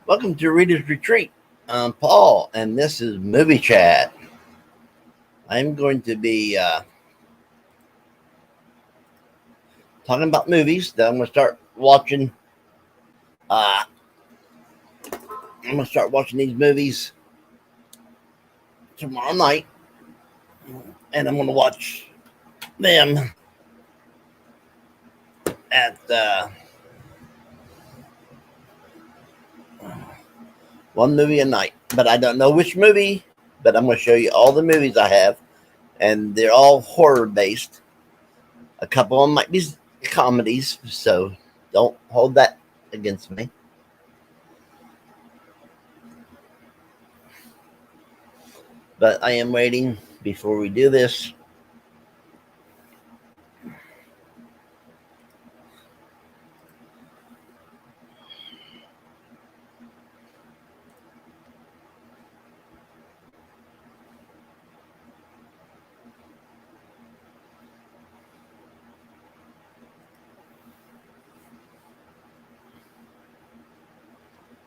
Welcome to Reader's Retreat. I'm Paul, and this is Movie Chat. I'm going to be talking about movies that I'm going to start watching. Uh, I'm going to start watching these movies tomorrow night, and I'm going to watch them at one movie a night. But I don't know which movie, but I'm going to show you all the movies I have, and they're all horror based. A couple of them might be comedies, so don't hold that against me. But I am waiting before we do this.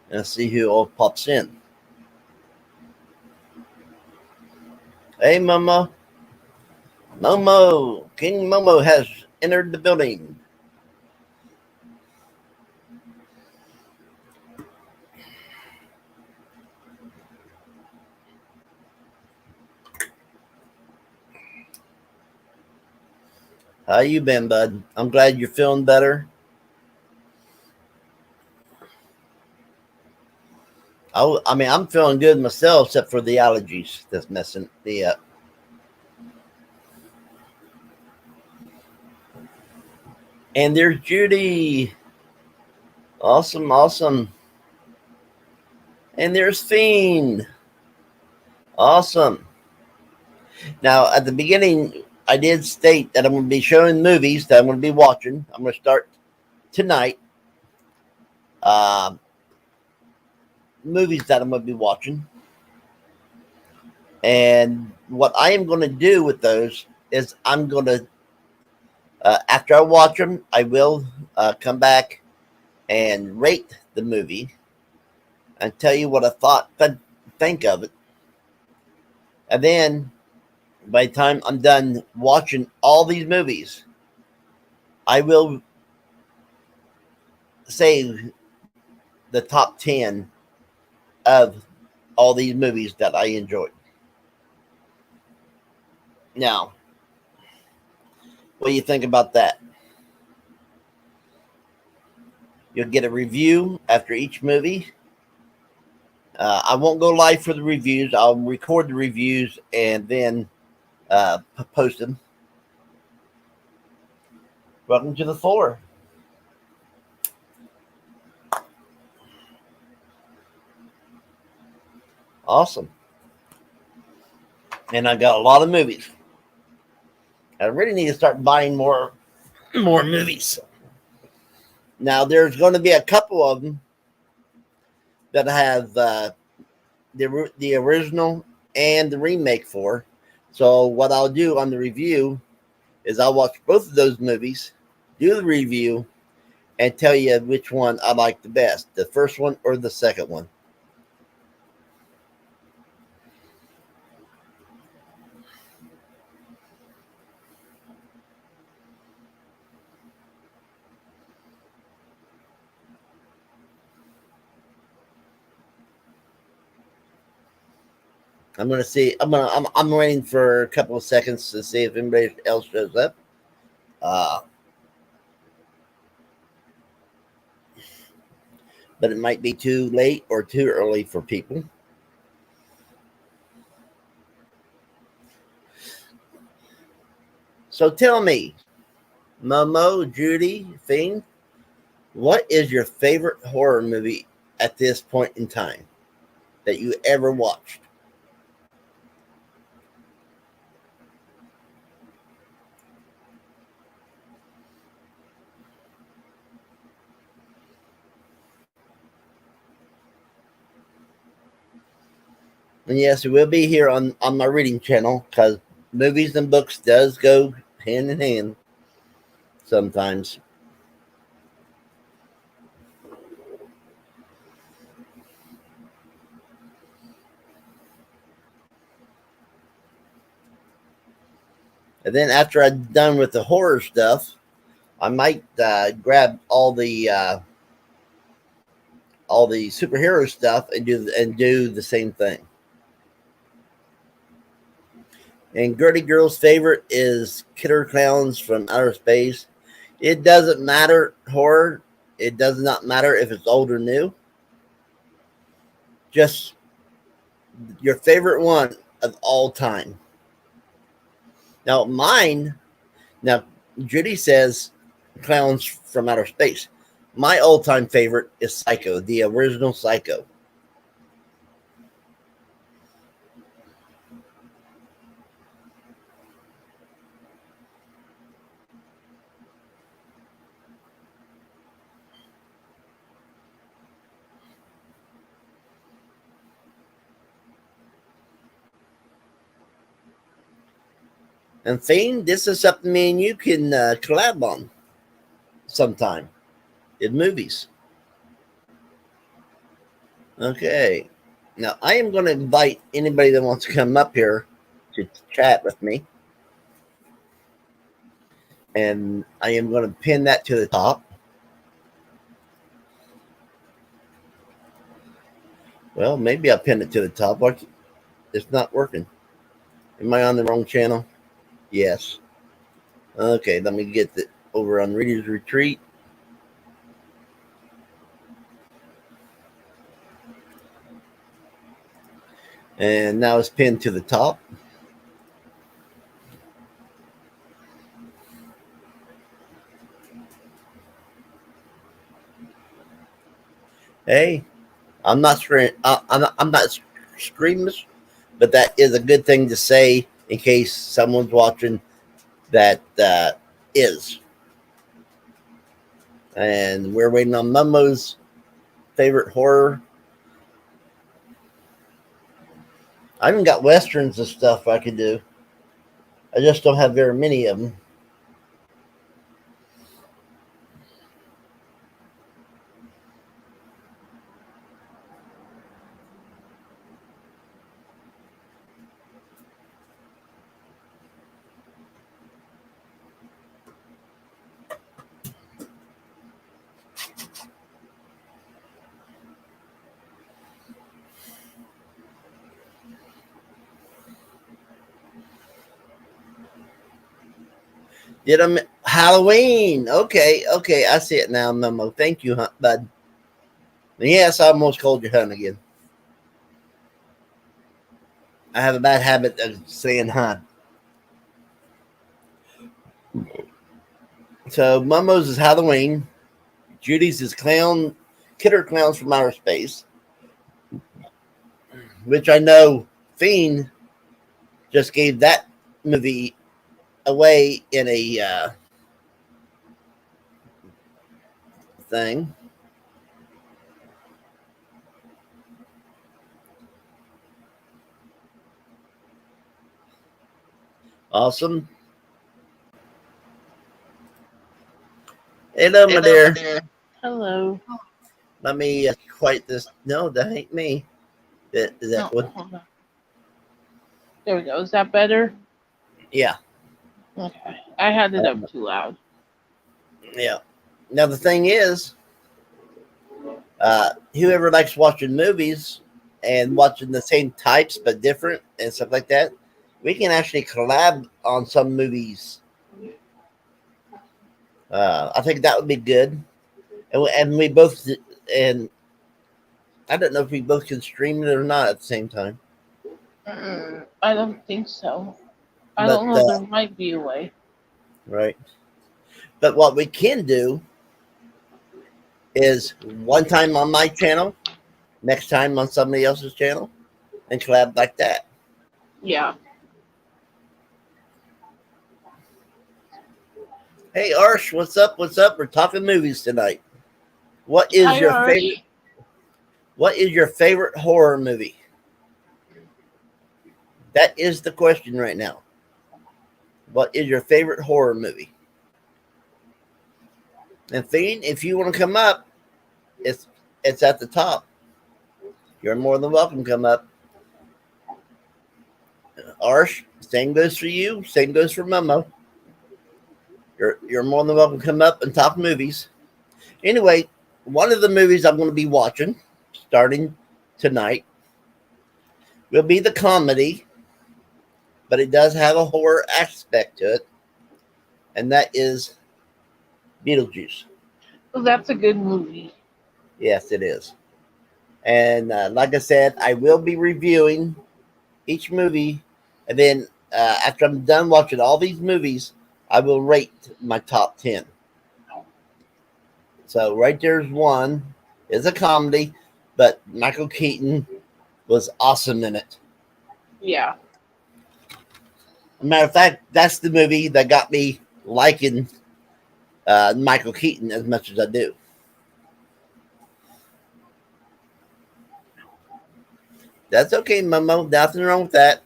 And see who all pops in. Hey, Momo. Momo. King Momo has entered the building. How you been, bud? I'm glad you're feeling better. I mean, I'm feeling good myself, except for the allergies that's messing me up. And there's Judy. Awesome, awesome. And there's Fiend. Awesome. Now, at the beginning, I did state that I'm going to be showing movies that I'm going to be watching. I'm going to start tonight. Uh, Movies that I'm going to be watching. And what I am going to do with those is I'm going to, after I watch them, I will come back and rate the movie and tell you what I think of it. And then by the time I'm done watching all these movies, I will say the top 10 of all these movies that I enjoyed. Now, what do you think about that? You'll get a review after each movie. I won't go live for the reviews. I'll record the reviews and then post them. Welcome to the floor. Awesome. And I got a lot of movies. I really need to start buying more movies. Now there's going to be a couple of them that have the original and the remake for. So what I'll do on the review is I'll watch both of those movies, do the review, and tell you which one I like the best, the first one or the second one. I'm gonna see. I'm waiting for a couple of seconds to see if anybody else shows up. Uh, but it might be too late or too early for people. So tell me, Momo, Judy, Fiend, what is your favorite horror movie at this point in time that you ever watched? And yes, it will be here on my reading channel because movies and books does go hand in hand sometimes. And then after I'm done with the horror stuff, I might grab all the superhero stuff and do the same thing. And Gertie Girl's favorite is Killer Clowns from Outer Space. It doesn't matter horror. It does not matter if it's old or new. Just your favorite one of all time. Now mine. Now Judy says Clowns from Outer Space. My all-time favorite is Psycho, the original Psycho. And Thane, this is something me and you can collab on sometime in movies. Okay. Now, I am going to invite anybody that wants to come up here to chat with me. And I am going to pin that to the top. Well, maybe I'll pin it to the top. It's not working. Am I on the wrong channel? Yes. Okay, let me get it over on Reader's Retreat. And now it's pinned to the top. Hey, I'm not screaming, but that is a good thing to say in case someone's watching that is. And we're waiting on Momo's favorite horror. I even got westerns and stuff I could do. I just don't have very many of them. Did I Halloween? Okay, I see it now, Momo. Thank you, bud. Yes, I almost called you hun again. I have a bad habit of saying hun. So Momo's is Halloween. Judy's is Killer Clowns from Outer Space, which I know Fiend just gave that movie away in a thing. Awesome. Hello, my dear. Hello. Let me quiet this. No, that ain't me. Is that what? There we go. Is that better? Yeah. Okay. I had it up too loud. Yeah. Now the thing is, whoever likes watching movies and watching the same types but different and stuff like that, we can actually collab on some movies. I think that would be good, and we both and I don't know if we both can stream it or not at the same time. I don't think so. I don't know. There might be a way. Right. But what we can do is one time on my channel, next time on somebody else's channel, and collab like that. Yeah. Hey Arsh, what's up? What's up? We're talking movies tonight. What is your favorite? What is your favorite horror movie? That is the question right now. What is your favorite horror movie? And Fiend, if you want to come up, it's at the top. You're more than welcome to come up. Arsh, same goes for you. Same goes for Momo. You're more than welcome to come up and talk movies. Anyway, one of the movies I'm going to be watching starting tonight will be the comedy, but it does have a horror aspect to it, and that is Beetlejuice. Well, that's a good movie. Yes, it is. And like I said, I will be reviewing each movie, and then after I'm done watching all these movies, I will rate my top 10. So right there's one. It's a comedy, but Michael Keaton was awesome in it. Yeah. Matter of fact, that's the movie that got me liking Michael Keaton as much as I do. That's okay, Momo. Nothing wrong with that.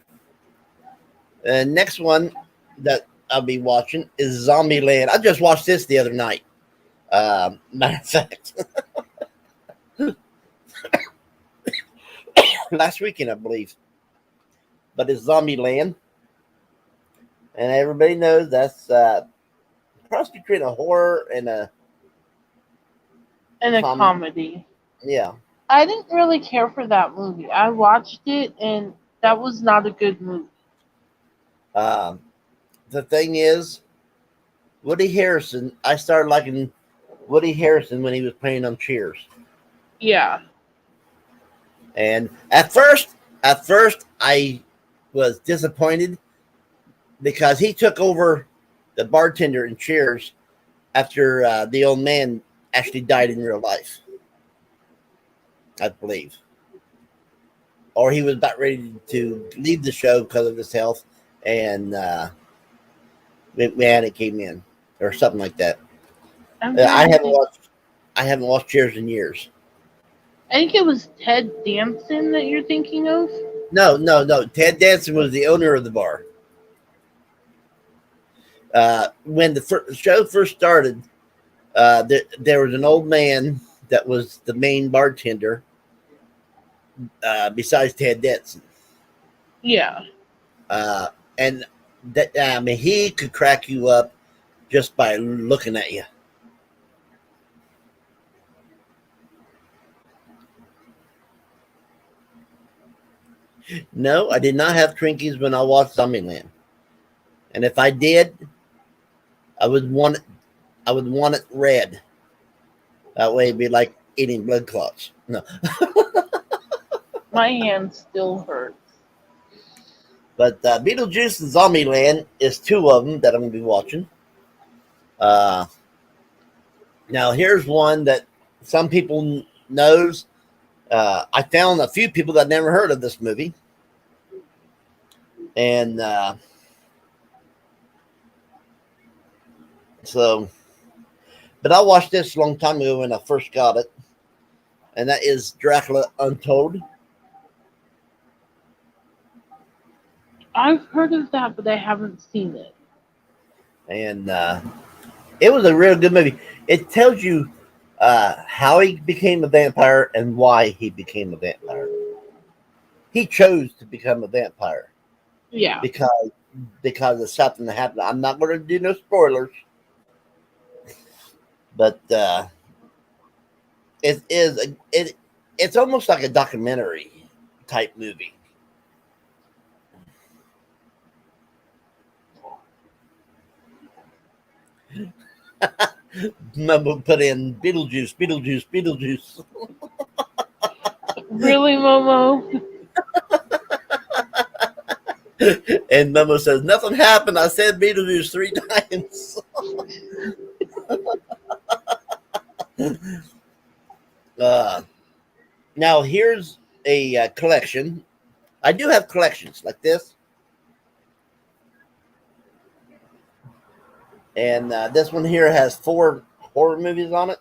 Next one that I'll be watching is Zombieland. I just watched this the other night. Matter of fact, last weekend, I believe. But it's Zombieland. And everybody knows that's cross between a horror and a comedy. Yeah. I didn't really care for that movie. I watched it, and that was not a good movie. The thing is, Woody Harrelson. I started liking Woody Harrelson when he was playing on Cheers. Yeah. And at first, I was disappointed because he took over the bartender in Cheers after the old man actually died in real life, I believe. Or he was about ready to leave the show because of his health, and McMahon came in, or something like that. I haven't watched Cheers in years. I think it was Ted Danson that you're thinking of. No. Ted Danson was the owner of the bar. When the show first started, there was an old man that was the main bartender, besides Ted Danson. Yeah. And that he could crack you up just by looking at you. No, I did not have Twinkies when I watched Zombieland. And if I did, I would want it red. That way it'd be like eating blood clots. No. My hand still hurts. But Beetlejuice and Zombieland is two of them that I'm going to be watching. Now here's one that some people knows. I found a few people that never heard of this movie. And but I watched this a long time ago when I first got it. And that is Dracula Untold. I've heard of that, but I haven't seen it. And it was a real good movie. It tells you how he became a vampire and why he became a vampire. He chose to become a vampire. Yeah. Because of something that happened. I'm not going to do no spoilers. But it's almost like a documentary type movie. Mumbo put in Beetlejuice. Really, Momo? And Mumbo says, nothing happened. I said Beetlejuice 3 times. Now, here's a collection. I do have collections like this. And this one here has 4 horror movies on it.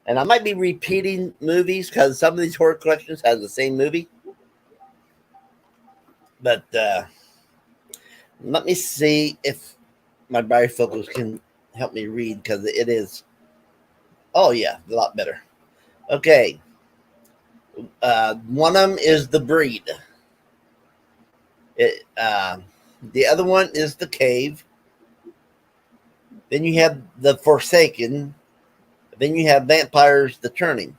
And I might be repeating movies because some of these horror collections have the same movie. But let me see if my bifocals can help me read because it is. Oh, yeah, a lot better. Okay. One of them is The Breed. The other one is The Cave. Then you have The Forsaken. Then you have Vampires: The Turning.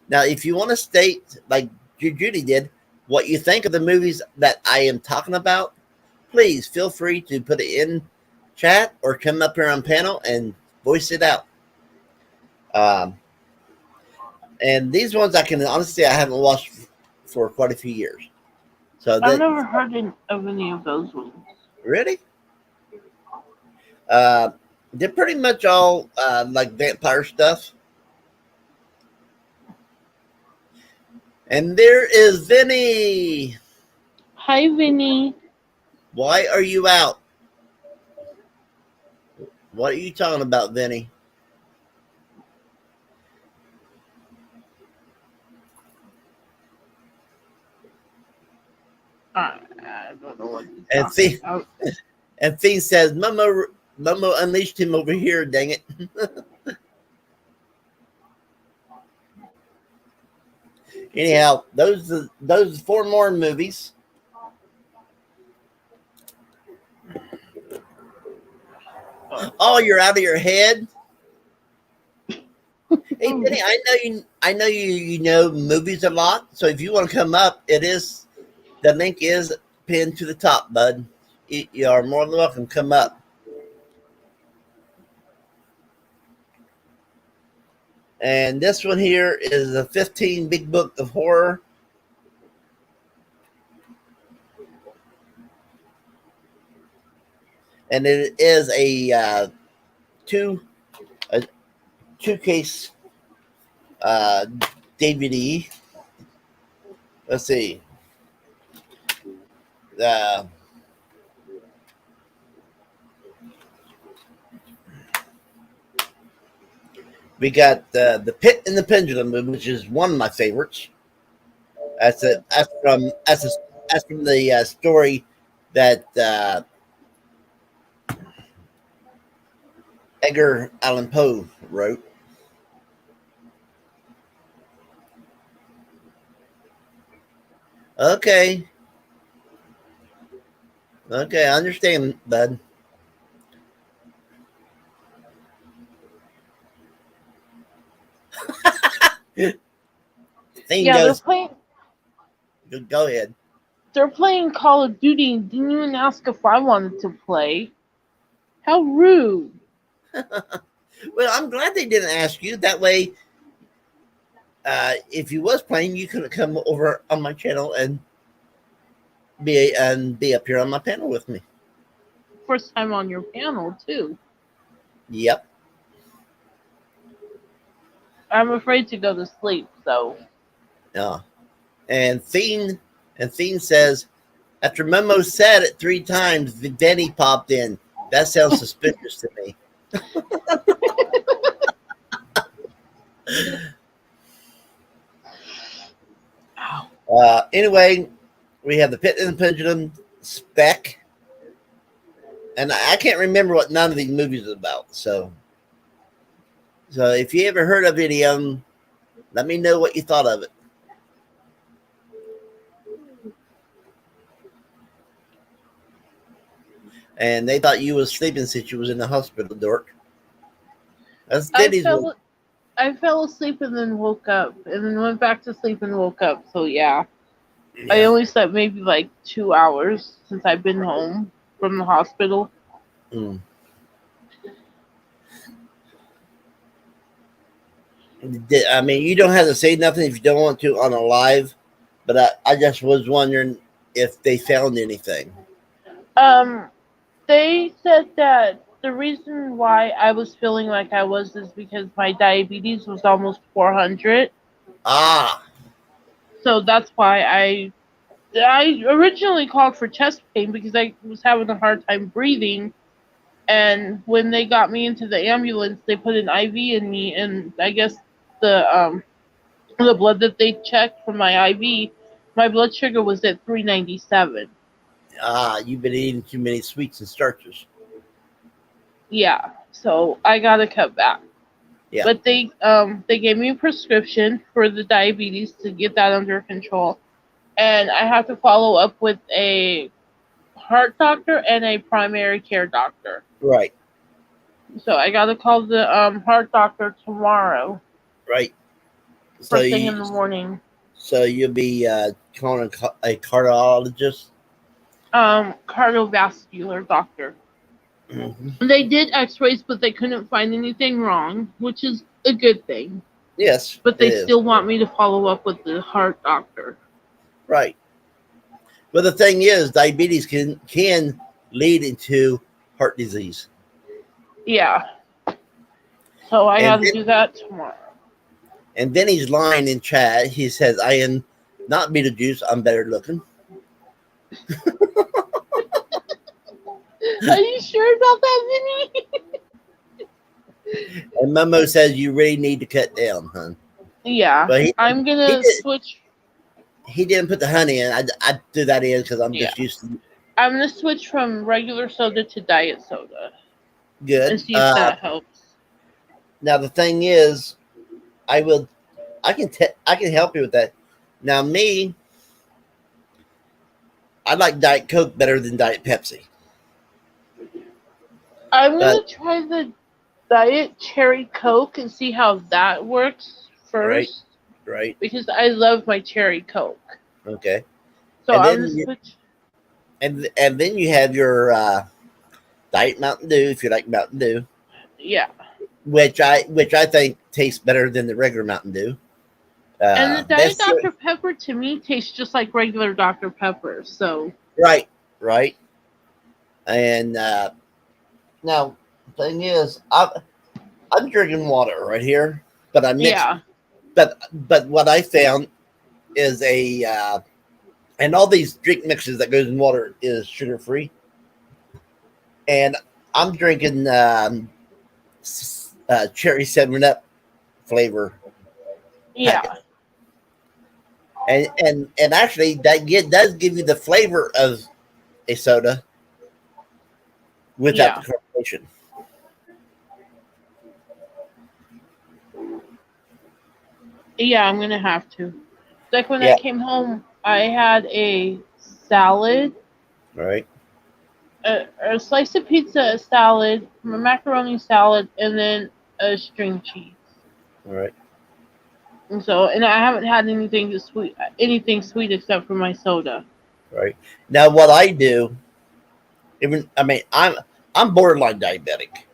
Now, if you want to state, like Judy did, what you think of the movies that I am talking about, please feel free to put it in chat or come up here on panel and voice it out. And these ones I can honestly say I haven't watched for quite a few years. So I've never heard of any of those ones. Really? They're pretty much all like vampire stuff. And there is Vinny. Hi, Vinny. Why are you out? What are you talking about, Vinny? I don't know what And Fiend says, Momo unleashed him over here, dang it. Anyhow, those 4 more movies. Oh, you're out of your head? Hey, Vinny, I know you know movies a lot, so if you want to come up, the link is pinned to the top, bud. You are more than welcome. Come up. And this one here is the 15 Big Book of Horror. And it is a two case DVD. Let's see. We got the Pit and the Pendulum, which is one of my favorites. That's from the story that Edgar Allan Poe wrote. Okay, I understand, bud. They're playing. Go ahead. They're playing Call of Duty. Didn't even ask if I wanted to play. How rude! Well, I'm glad they didn't ask you. That way, if you was playing, you could come over on my channel and be up here on my panel with me. First time on your panel too. Yep. I'm afraid to go to sleep, so. Yeah. And Fiend says, after Momo said it 3 times, Vinny popped in. That sounds suspicious to me. Anyway, we have the Pit and the Pendulum, Spec, and I can't remember what none of these movies is about. So if you ever heard of any of them, let me know what you thought of it. And they thought you was sleeping since you was in the hospital, Dork. That's Vinny's. I fell asleep and then woke up, and then went back to sleep and woke up. So yeah. I only slept maybe like 2 hours since I've been home from the hospital. Mm. I mean, you don't have to say nothing if you don't want to on a live, but I just was wondering if they found anything. They said that the reason why I was feeling like I was is because my diabetes was almost 400. Ah. So that's why I originally called for chest pain because I was having a hard time breathing. And when they got me into the ambulance, they put an IV in me, and I guess the blood that they checked from my IV, my blood sugar was at 397. Ah, you've been eating too many sweets and starches. Yeah, so I gotta cut back. Yeah. But they gave me a prescription for the diabetes to get that under control. and I have to follow up with a heart doctor and a primary care doctor. Right. So I got to call the heart doctor tomorrow, Right. So first thing in the morning. So you'll be calling a cardiologist. Cardiovascular doctor. Mm-hmm. They did X-rays, but they couldn't find anything wrong, which is a good thing. Yes, But it they is. still want me to follow up with the heart doctor. Right. But the thing is, diabetes can lead into heart disease. Yeah. So I got And to then, do that tomorrow. and then he's lying in chat. He says, "I am not Beetlejuice. I'm better looking." Are you sure about that, Vinny? And Momo says, "You really need to cut down, hon." Yeah. But I'm gonna switch. he didn't put the honey in. I threw that in because I'm Yeah. just used to I'm gonna switch from regular soda to diet soda and good. see if that helps. Now the thing is, I can help you with that. Now me, I like Diet Coke better than Diet Pepsi. I'm gonna try the diet cherry Coke and see how that works first. Right. Because I love my cherry Coke. Okay. So And I'm then gonna switch. And then you have your Diet Mountain Dew if you like Mountain Dew. Yeah. Which I think tastes better than the regular Mountain Dew. And the Diet Dr. Pepper to me tastes just like regular Dr. Pepper. So right. And now the thing is, I'm drinking water right here, but I mixed. yeah. But what I found is and all these drink mixes that goes in water is sugar free, and I'm drinking cherry 7-Up flavor. Yeah. And actually that does give you the flavor of a soda without the carbonation. Yeah, I'm gonna have to. Like when I came home, I had a salad, Right. a slice of pizza, a salad, a macaroni salad, and then a string cheese. All right. And so, and I haven't had anything sweet except for my soda. Right. Now what I do, I'm borderline diabetic.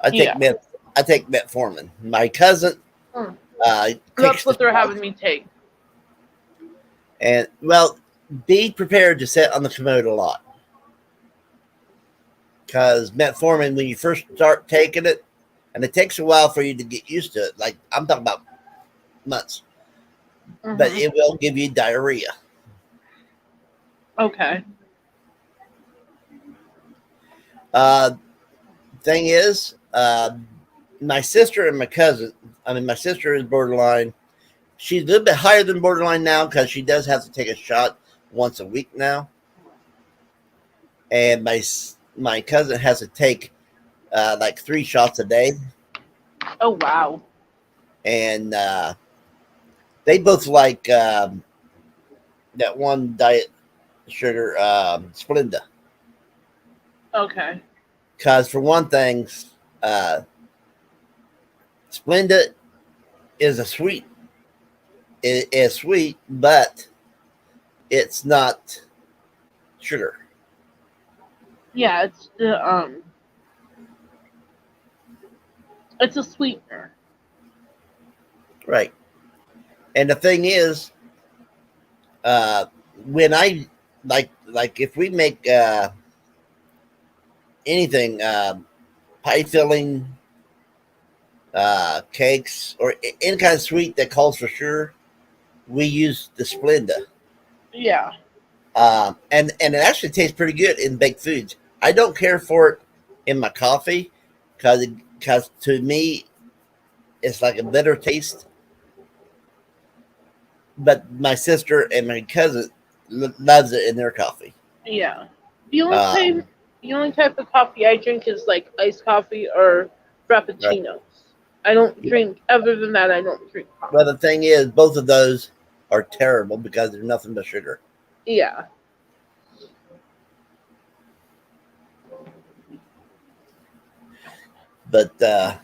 I take metformin. My cousin that's what they're having me take. And well, be prepared to sit on the commode a lot. Because metformin, when you first start taking it, and it takes a while for you to get used to it, like I'm talking about months, but it will give you diarrhea. Okay. Thing is, my sister and my cousin, my sister is borderline. She's a little bit higher than borderline now because she does have to take a shot once a week now. And my cousin has to take like 3 shots a day. Oh, wow. And they both like that one diet sugar, Splenda. Okay. Because for one thing, Splenda is a sweet. It is sweet, but it's not sugar. Yeah, it's the it's a sweetener. Right. And the thing is, when I like if we make anything, pie filling, cakes, or any kind of sweet that calls for sugar, we use the Splenda. Yeah. And it actually tastes pretty good in baked foods. I don't care for it in my coffee because to me it's like a bitter taste. But my sister and my cousin loves it in their coffee. Yeah. The only type of coffee I drink is like iced coffee or frappuccinos. Right. I don't drink. Other than that, I don't drink coffee. Well, the thing is, both of those are terrible because they're nothing but sugar. Yeah. But I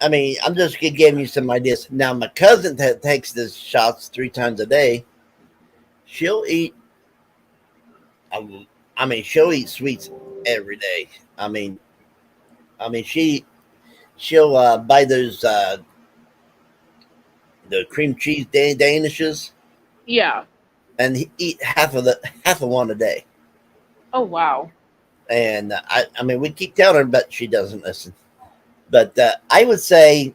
mean, I'm just giving you some ideas. Now, my cousin that takes the shots 3 times a day. She'll eat. I mean, she'll eat sweets every day. She'll buy those the cream cheese danishes Yeah. and eat half of one a day. Oh wow. And I mean, we keep telling her, but she doesn't listen. But I would say,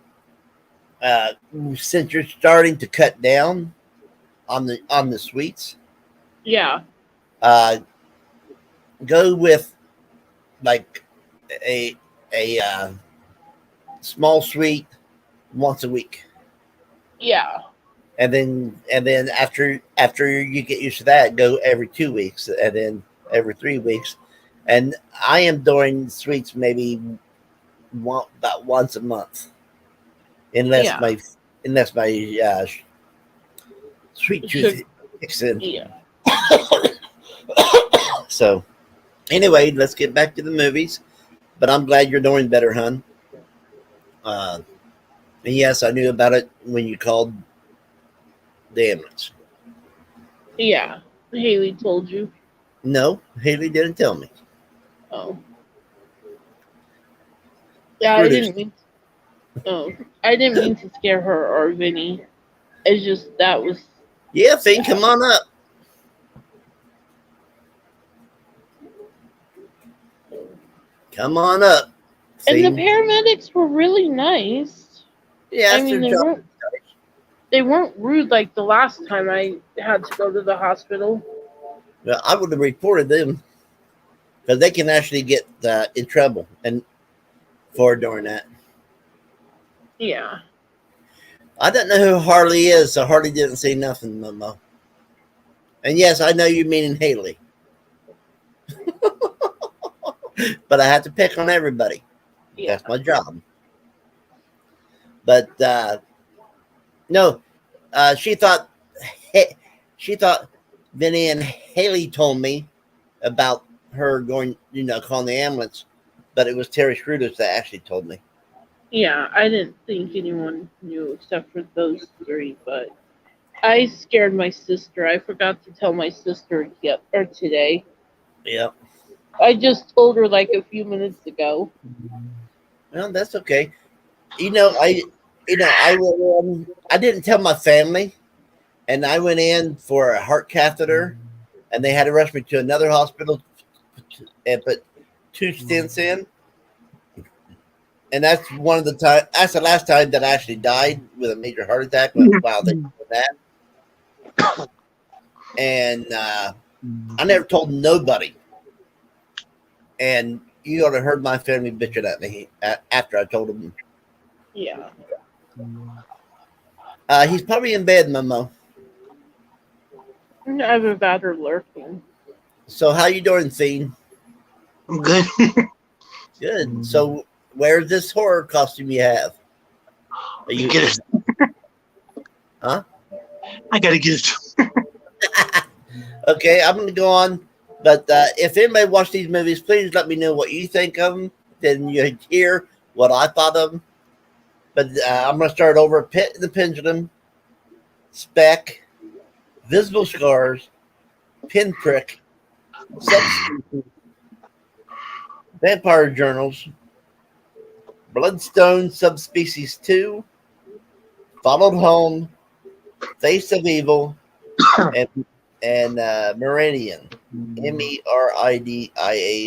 uh, since you're starting to cut down on the sweets, Yeah. uh, go with like a a small sweet once a week, Yeah. and then after you get used to that, go every 2 weeks, and then every 3 weeks. And I am doing sweets maybe about once a month, unless Yeah. my sweet tooth Should. kicks in. Yeah. So anyway, let's get back to the movies. But I'm glad you're doing better, hon. Uh, and yes, I knew about it when you called the ambulance. Yeah. Haley told you. No, Haley didn't tell me. Oh. Yeah, I Screw this. didn't mean. Oh, I didn't mean to scare her or Vinny. It's just that was Yeah, Finn, sad. come on up. Come on up. And the Finn. paramedics were really nice. Yeah, I that's mean, their job. they weren't rude like the last time I had to go to the hospital. Well, I would have reported them because they can actually get in trouble and for doing that. Yeah. I don't know who Harley is, so Harley didn't say nothing, Momo. And yes, I know you meaning Haley, but I have to pick on everybody. Yeah. That's my job. But no, she thought she thought Vinny and Haley told me about her going, calling the ambulance, but it was Terry Scruters that actually told me. Yeah, I didn't think anyone knew except for those three, but I scared my sister. I forgot to tell my sister today. Yep. I just told her like a few minutes ago. Well, that's okay. I didn't tell my family, and I went in for a heart catheter, and they had to rush me to another hospital and put 2 stents in. And that's one of the time. That's the last time that I actually died with a major heart attack. Wow, they did that. And I never told nobody. And you ought to heard my family bitching at me after I told them. Yeah. He's probably in bed, Momo. I have a batter lurking. So how you doing, Fiend? I'm good. Good. So where's this horror costume you have? Are you Get it. Huh? I gotta get it. Okay, I'm going to go on. But if anybody watched these movies, please let me know what you think of them. Then you hear what I thought of them. But I'm going to start over. Pit and the Pendulum, Speck, Visible Scars, Pinprick, Subspecies, Vampire Journals, Bloodstone Subspecies 2, Followed Home, Face of Evil, and Meridian, Meridia,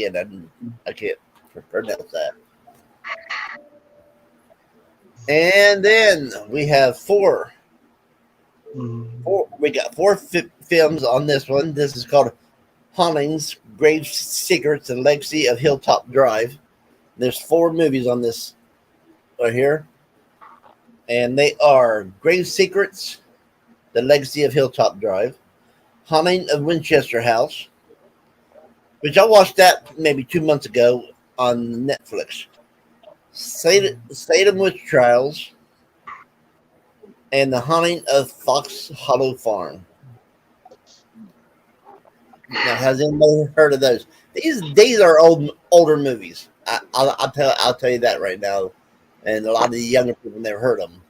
and I can't pronounce that. And then we have four. We got four films on this one. This is called Hauntings, Grave Secrets, and Legacy of Hilltop Drive. There's 4 movies on this right here. And they are Grave Secrets, The Legacy of Hilltop Drive, Haunting of Winchester House, which I watched that maybe 2 months ago on Netflix. Salem Witch Trials, and The Haunting of Fox Hollow Farm. Now, has anybody heard of those? These are older movies. I'll tell you that right now, and a lot of the younger people never heard of them.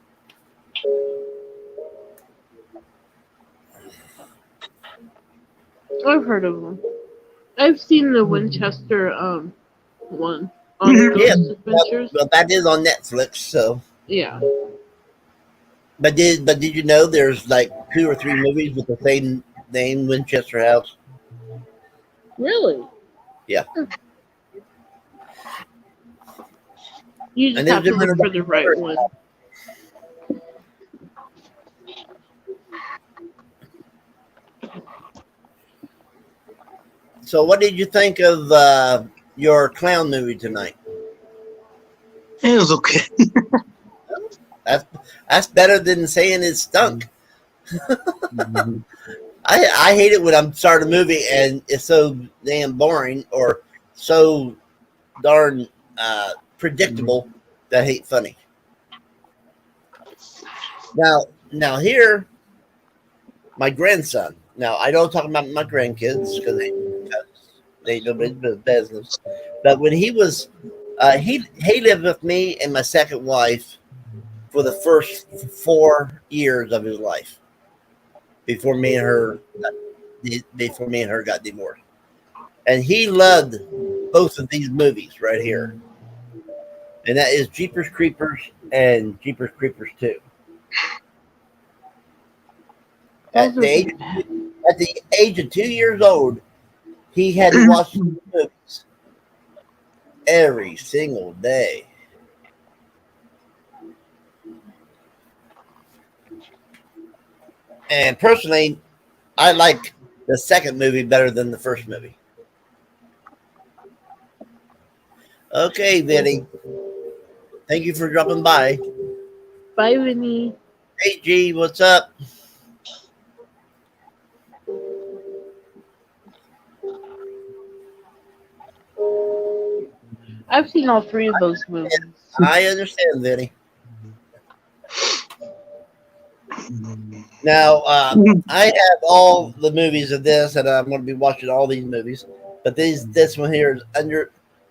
I've heard of them. I've seen the Winchester one on Yeah, Ghost Adventures. well, that is on Netflix. So, Yeah. but did you know there's like 2 or 3 movies with the same name, Winchester House? Really? Yeah. You just And have there's to look different for the right one. So, what did you think of your clown movie tonight? It was okay. That's better than saying it stunk. I hate it when I'm starting a movie and it's so damn boring or so darn predictable that I hate funny. Now here, my grandson. Now I don't talk about my grandkids because they know business. But when he was, he lived with me and my second wife for the first 4 years of his life before me and her got divorced, and he loved both of these movies right here, and that is Jeepers Creepers and Jeepers Creepers 2. At the age of 2 years old, he had to watch these movies every single day. And personally, I like the second movie better than the first movie. Okay, Vinny. Thank you for dropping by. Bye, Vinny. Hey, G, what's up? I've seen all 3 of those movies. I understand, Vinny. Now, I have all the movies of this, and I'm going to be watching all these movies. But this one here is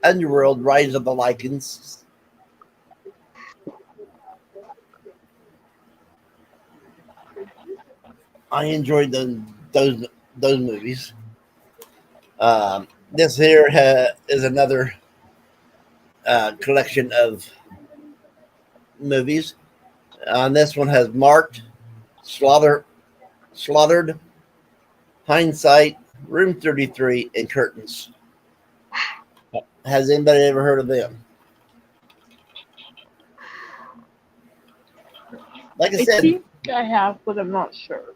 Underworld: Rise of the Lycans. I enjoyed those movies. This here is another collection of movies. This one has Marked, Slaughtered, Hindsight, Room 33, and Curtains. Has anybody ever heard of them? Like I I said, think I have, but I'm not sure.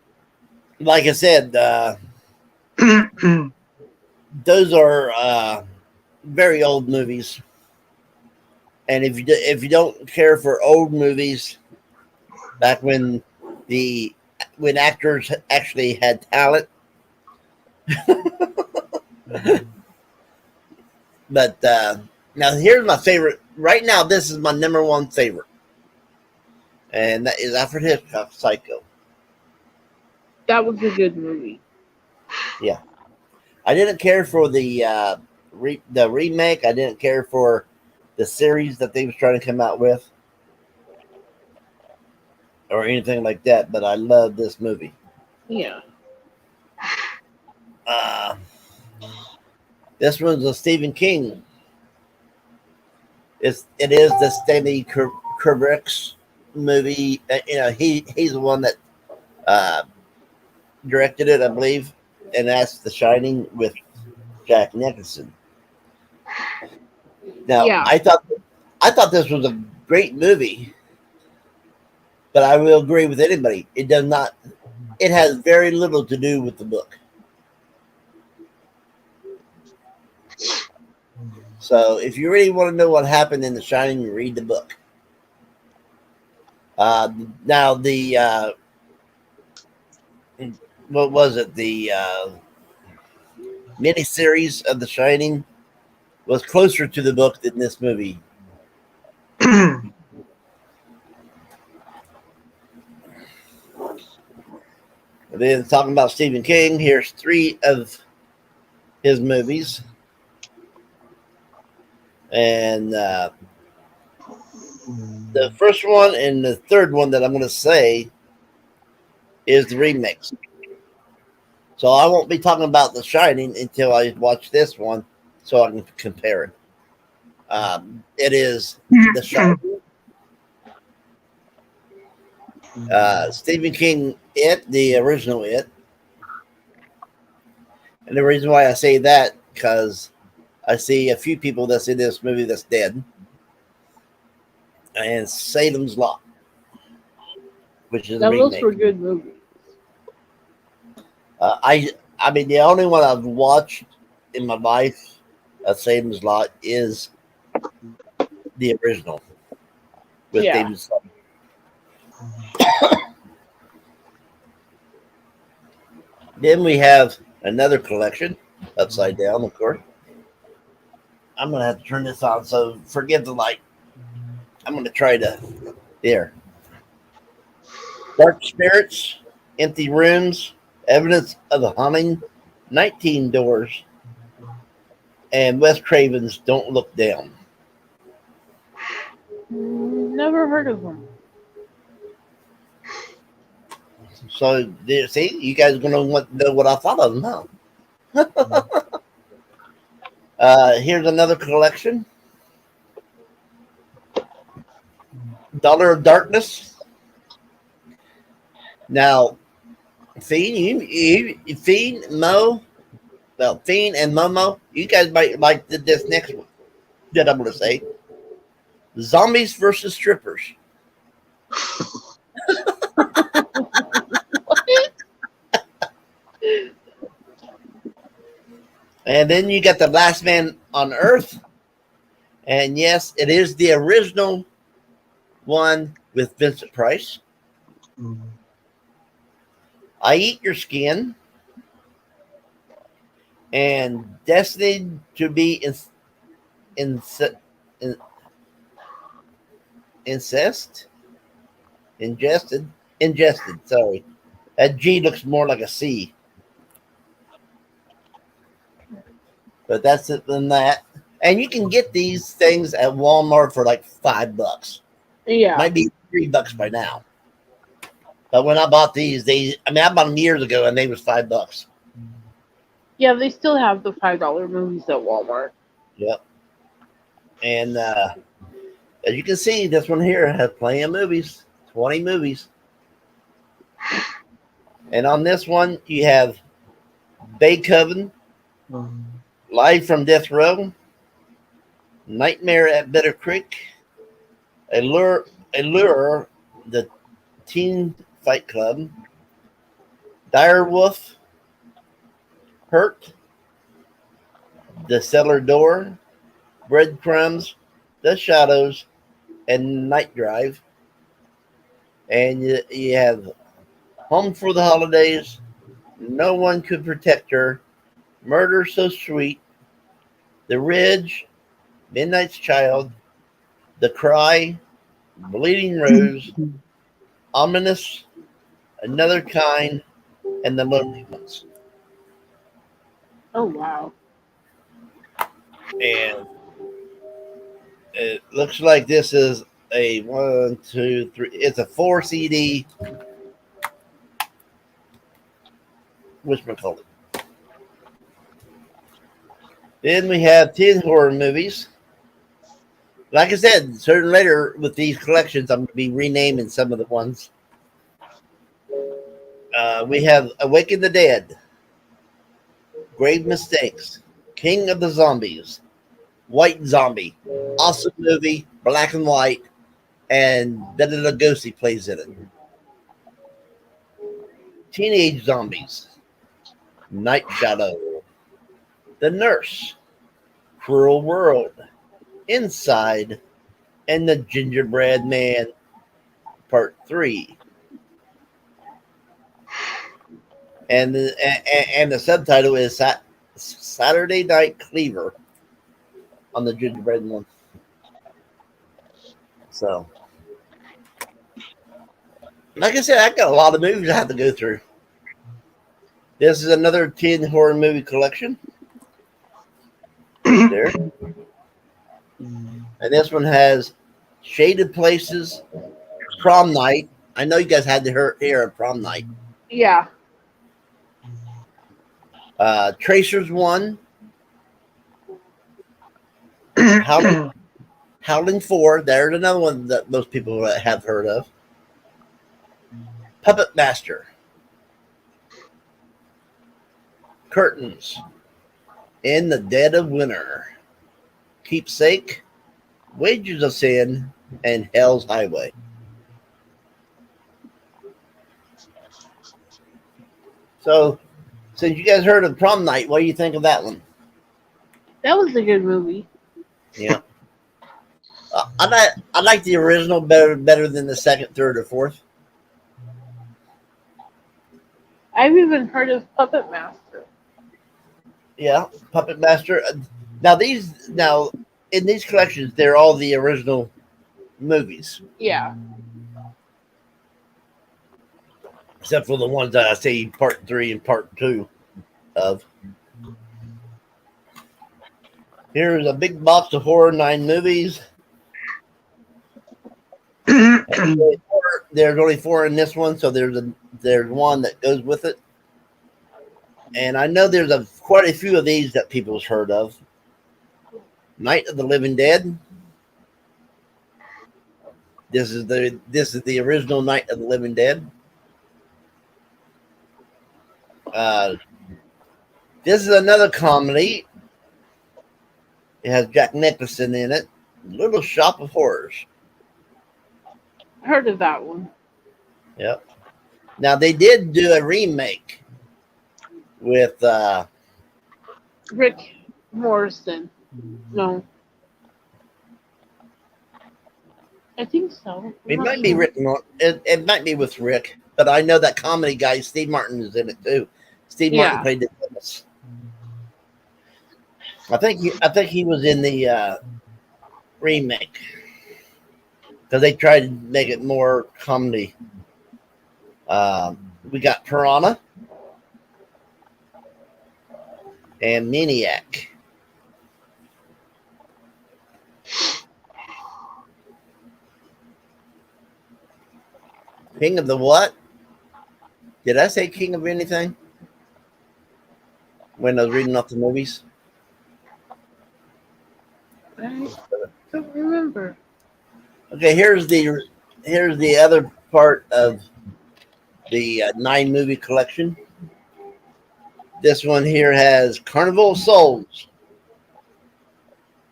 Those are very old movies. And if you don't care for old movies, back when actors actually had talent, but now here's my favorite. Right now, this is my number 1 favorite, and that is Alfred Hitchcock's Psycho. That was a good movie. Yeah, I didn't care for the remake. I didn't care for the series that they was trying to come out with or anything like that, but I love this movie. Yeah. This one's a Stephen King. It is the Stanley Kubrick's movie. He's the one that directed it, I believe, and that's The Shining with Jack Nicholson. Now, Yeah. I thought this was a great movie, but I will agree with anybody. It does not. It has very little to do with the book. So, if you really want to know what happened in The Shining, read the book. Now, what was it? The miniseries of The Shining was closer to the book than this movie. And then talking about Stephen King, here's 3 of his movies. And the first one and the third one that I'm going to say is the remix. So I won't be talking about The Shining until I watch this one so I can compare it. It is The Shining. Stephen King, It, the original It. And the reason why I say that, because I see a few people that's in this movie that's dead. And Salem's Lot, which is a Now, those remake. were good movies. I mean, the only one I've watched in my life of Salem's Lot is the original with Yeah. David Sutter. Then we have another collection, upside down, of course. I'm going to have to turn this on, so forgive the light. I'm going to try to, there. Dark Spirits, Empty Rooms, Evidence of a Haunting, 19 Doors, and Wes Craven's Don't Look Down. Never heard of them. So, see, you guys are going to want to know what I thought of them, huh? Here's another collection. Daughter of Darkness. Now, Fiend and Momo, you guys might like this next one that I'm going to say. Zombies versus Strippers. And then you got The Last Man on Earth. And yes, it is the original one with Vincent Price. I Eat Your Skin. And Destined to be ingested. Sorry, that G looks more like a C, but that's it than that. And you can get these things at Walmart for like $5. Yeah. Might be $3 by now. But when I bought these, I bought them years ago, and they was $5. Yeah, they still have the $5 movies at Walmart. Yep. And as you can see, this one here has plenty of movies. 20 movies. And on this one, you have Bay Coven, Live from Death Row, Nightmare at Bitter Creek, Allure, the Teen Fight Club, Dire Wolf, Hurt, The Cellar Door, Breadcrumbs, The Shadows, and Night Drive. And you have Home for the Holidays, No One Could Protect Her, Murder So Sweet, The Ridge, Midnight's Child, The Cry, Bleeding Rose, Ominous, Another Kind, and The Lonely Ones. Oh, wow. And it looks like this is a 1, 2, 3. It's a 4 CD. Whatchamacallit. Then we have 10 horror movies. Like I said, certain later with these collections, I'm going to be renaming some of the ones. We have Awaken the Dead, Grave Mistakes, King of the Zombies, White Zombie, awesome movie, black and white, and Bela Lugosi plays in it. Teenage Zombies, Night Shadow, The Nurse, Cruel World, Inside, and The Gingerbread Man, Part 3. And the subtitle is Saturday Night Cleaver on the Gingerbread one. So, like I said, I got a lot of movies I have to go through. This is another teen horror movie collection. There. And this one has Shaded Places, Prom Night. I know you guys had to hear of Prom Night. Yeah. Tracers 1, Howling 4. There's another one that most people have heard of. Puppet Master. Curtains. In the Dead of Winter. Keepsake. Wages of Sin. And Hell's Highway. So, since you guys heard of Prom Night, what do you think of that one? That was a good movie. Yeah. I like the original better than the second, third, or fourth. I've even heard of Puppet Master. Yeah, Puppet Master. Now in these collections, they're all the original movies, Yeah. except for the ones that I say part 3 and part 2 of. Here's a big box of horror 9 movies. There's only 4 in this one, so there's one that goes with it. And I know there's quite a few of these that people's heard of. Night of the Living Dead. This is the original Night of the Living Dead. This is another comedy. It has Jack Nicholson in it. Little Shop of Horrors. Heard of that one. Yep. Now they did do a remake with Rick Morrison. No. I think so. it might be written on it might be with Rick, but I know that comedy guy Steve Martin is in it too. Steve Martin played the Dennis. I think he was in the remake because they tried to make it more comedy. We got Piranha and Maniac. King of the what? Did I say king of anything? When I was reading off the movies? I don't remember. Okay, here's the other part of the 9 movie collection. This one here has Carnival of Souls.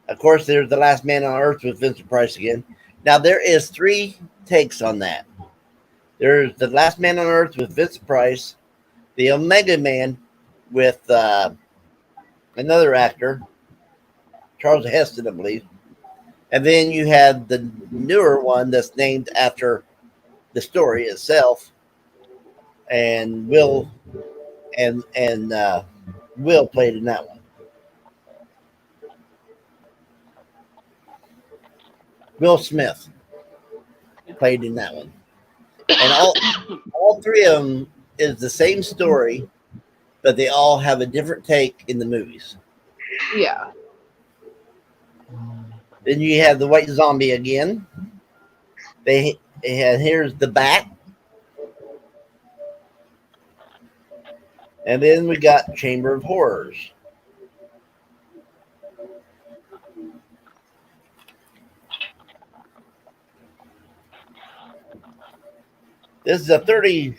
Of course, there's The Last Man on Earth with Vincent Price again. Now, there is 3 takes on that. There's The Last Man on Earth with Vincent Price, The Omega Man with another actor, Charles Heston, I believe. And then you have the newer one that's named after the story itself. And Will played in that one. Will Smith played in that one. And all 3 of them is the same story, but they all have a different take in the movies. Yeah. Then you have the White Zombie again. Here's the Bat. And then we got Chamber of Horrors. This is a 30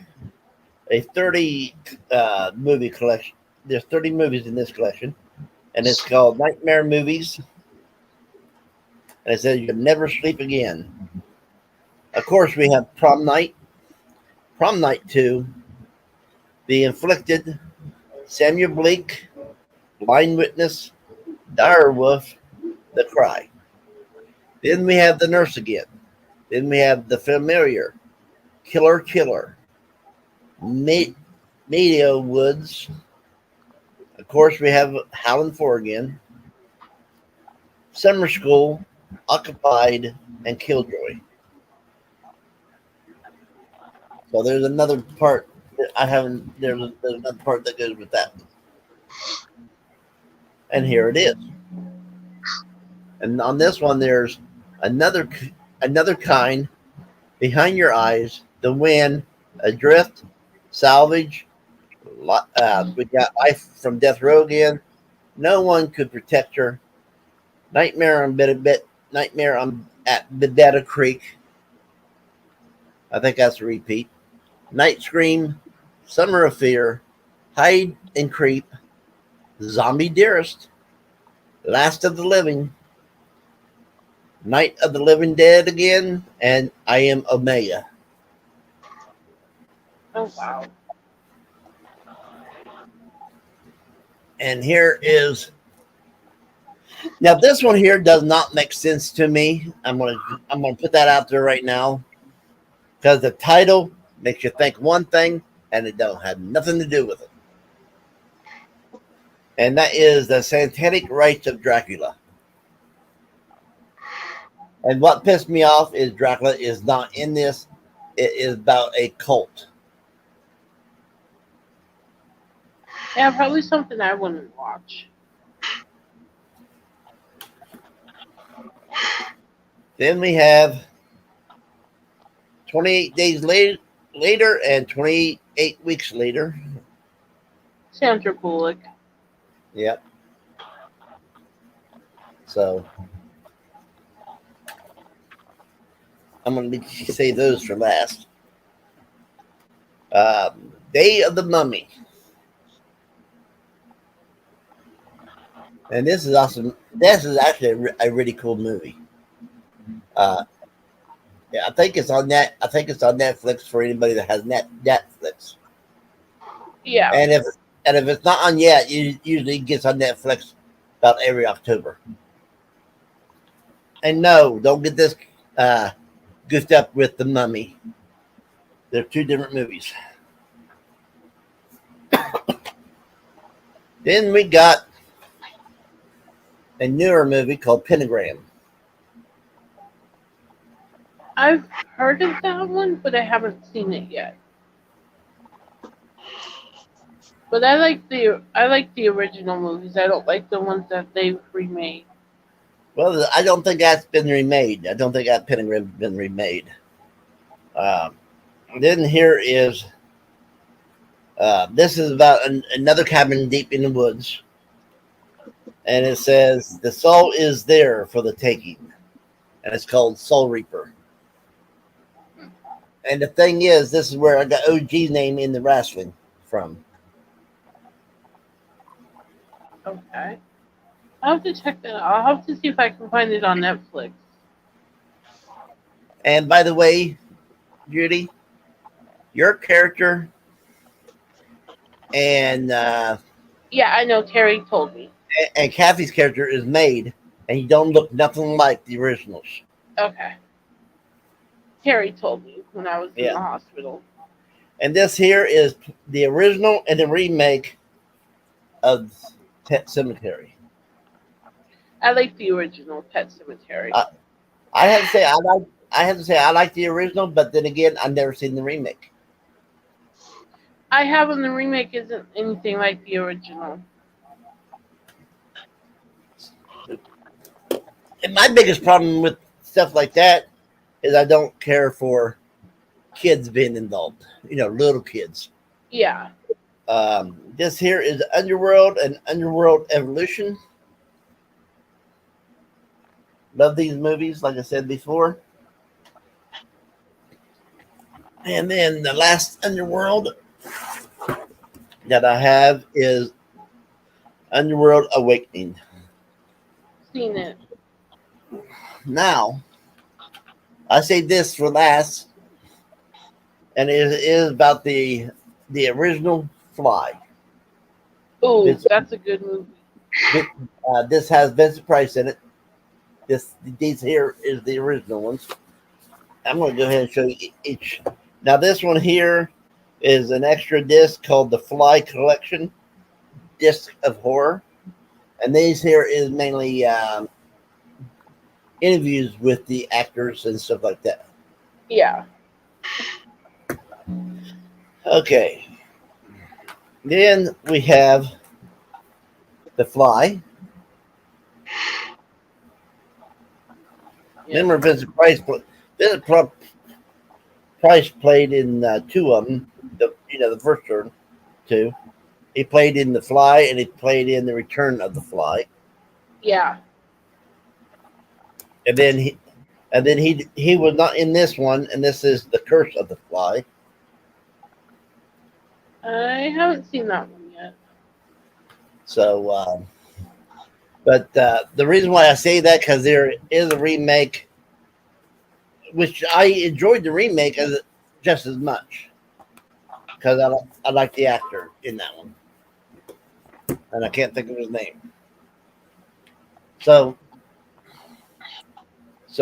movie collection. There's 30 movies in this collection, and it's called Nightmare Movies. And it says You'll Never Sleep Again. Of course, we have Prom Night, Prom Night 2, The Inflicted, Samuel Blake, Blind Witness, Dire Wolf, The Cry. Then we have The Nurse again. Then we have The Familiar, Killer, Medio Woods. Of course, we have Howling 4 again. Summer School, Occupied, and Killjoy. So there's another part I haven't. There's another part that goes with that, and here it is. And on this one, there's another another kind. Behind your eyes, the wind, adrift, salvage. We got life from death row again. No one could protect her. Nightmare on at Bedetta Creek. I think that's a repeat. Night Scream, Summer of Fear, Hide and Creep, Zombie Dearest, Last of the Living, Night of the Living Dead again, and I Am Omega. Oh wow. And here is now this one here does not make sense to me. I'm gonna put that out there right now because the title makes you think one thing and it don't have nothing to do with it. And that is the Satanic Rites of Dracula. And what pissed me off is Dracula is not in this. It is about a cult. Yeah, probably something I wouldn't watch. Then we have 28 days later and 28 weeks later. Sandra Bullock. Yep. So I'm going to say those for last. Day of the Mummy. And this is awesome. This is actually a really cool movie. Yeah, I think it's on that. I think it's on Netflix for anybody that has Netflix. Yeah. And if it's not on yet, it usually gets on Netflix about every October. And no, don't get this goofed up with The Mummy. They're two different movies. Then we got a newer movie called Pentagram. I've heard of that one, but I haven't seen it yet. But I like the original movies. I don't like the ones that they've remade. Well, I don't think that's been remade. I don't think that Pentagram has been remade. Then here is this is about another cabin deep in the woods, and it says the soul is there for the taking, and it's called Soul Reaper. And the thing is, this is where I got OG's name in the wrestling from. Okay. I'll have to check that out. I'll have to see if I can find it on Netflix. And by the way, Judy, your character and Yeah, I know. Terry told me. Kathy's character is made, and you don't look nothing like the originals. Okay. Terry told me when I was in Yeah. the hospital. And this here is the original and the remake of Pet Cemetery. I like the original Pet Cemetery. I have to say I like the original, but then again, I've never seen the remake. I have, and the remake isn't anything like the original. And my biggest problem with stuff like that is I don't care for kids being involved. You know, little kids. Yeah. This here is Underworld and Underworld Evolution. Love these movies, like I said before. And then the last Underworld that I have is Underworld Awakening. Seen it. Now, I say this for last, and it is about the original Fly. Ooh, that's a good movie. This has Vincent Price in it. These here is the original ones. I'm going to go ahead and show you each. Now, this one here is an extra disc called the Fly Collection Disc of Horror, and these here is mainly interviews with the actors and stuff like that. Yeah. Okay. Then we have The Fly. Yeah. Remember Vincent Price? Vincent Price played in two of them. The first two. He played in The Fly and he played in The Return of the Fly. Yeah. And then he was not in this one, and this is The Curse of the Fly. I haven't seen that one yet. So, but the reason why I say that because there is a remake, which I enjoyed the remake just as much because I like the actor in that one, and I can't think of his name. So,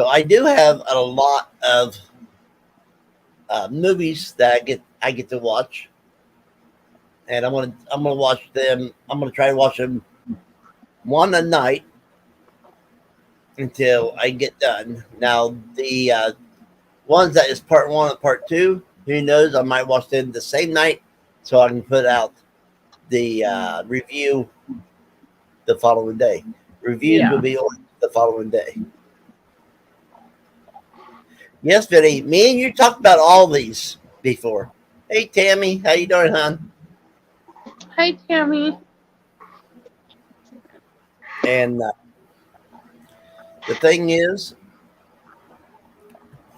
I do have a lot of movies that I get to watch, and I'm gonna watch them. I'm gonna try to watch them one a night until I get done. Now the ones that is part one and part two, who knows? I might watch them the same night so I can put out the review the following day. Reviews will Yeah. be on the following day. Yes, Vinny. Me and you talked about all these before. Hey, Tammy, how you doing, hon? Hi, Tammy. And the thing is,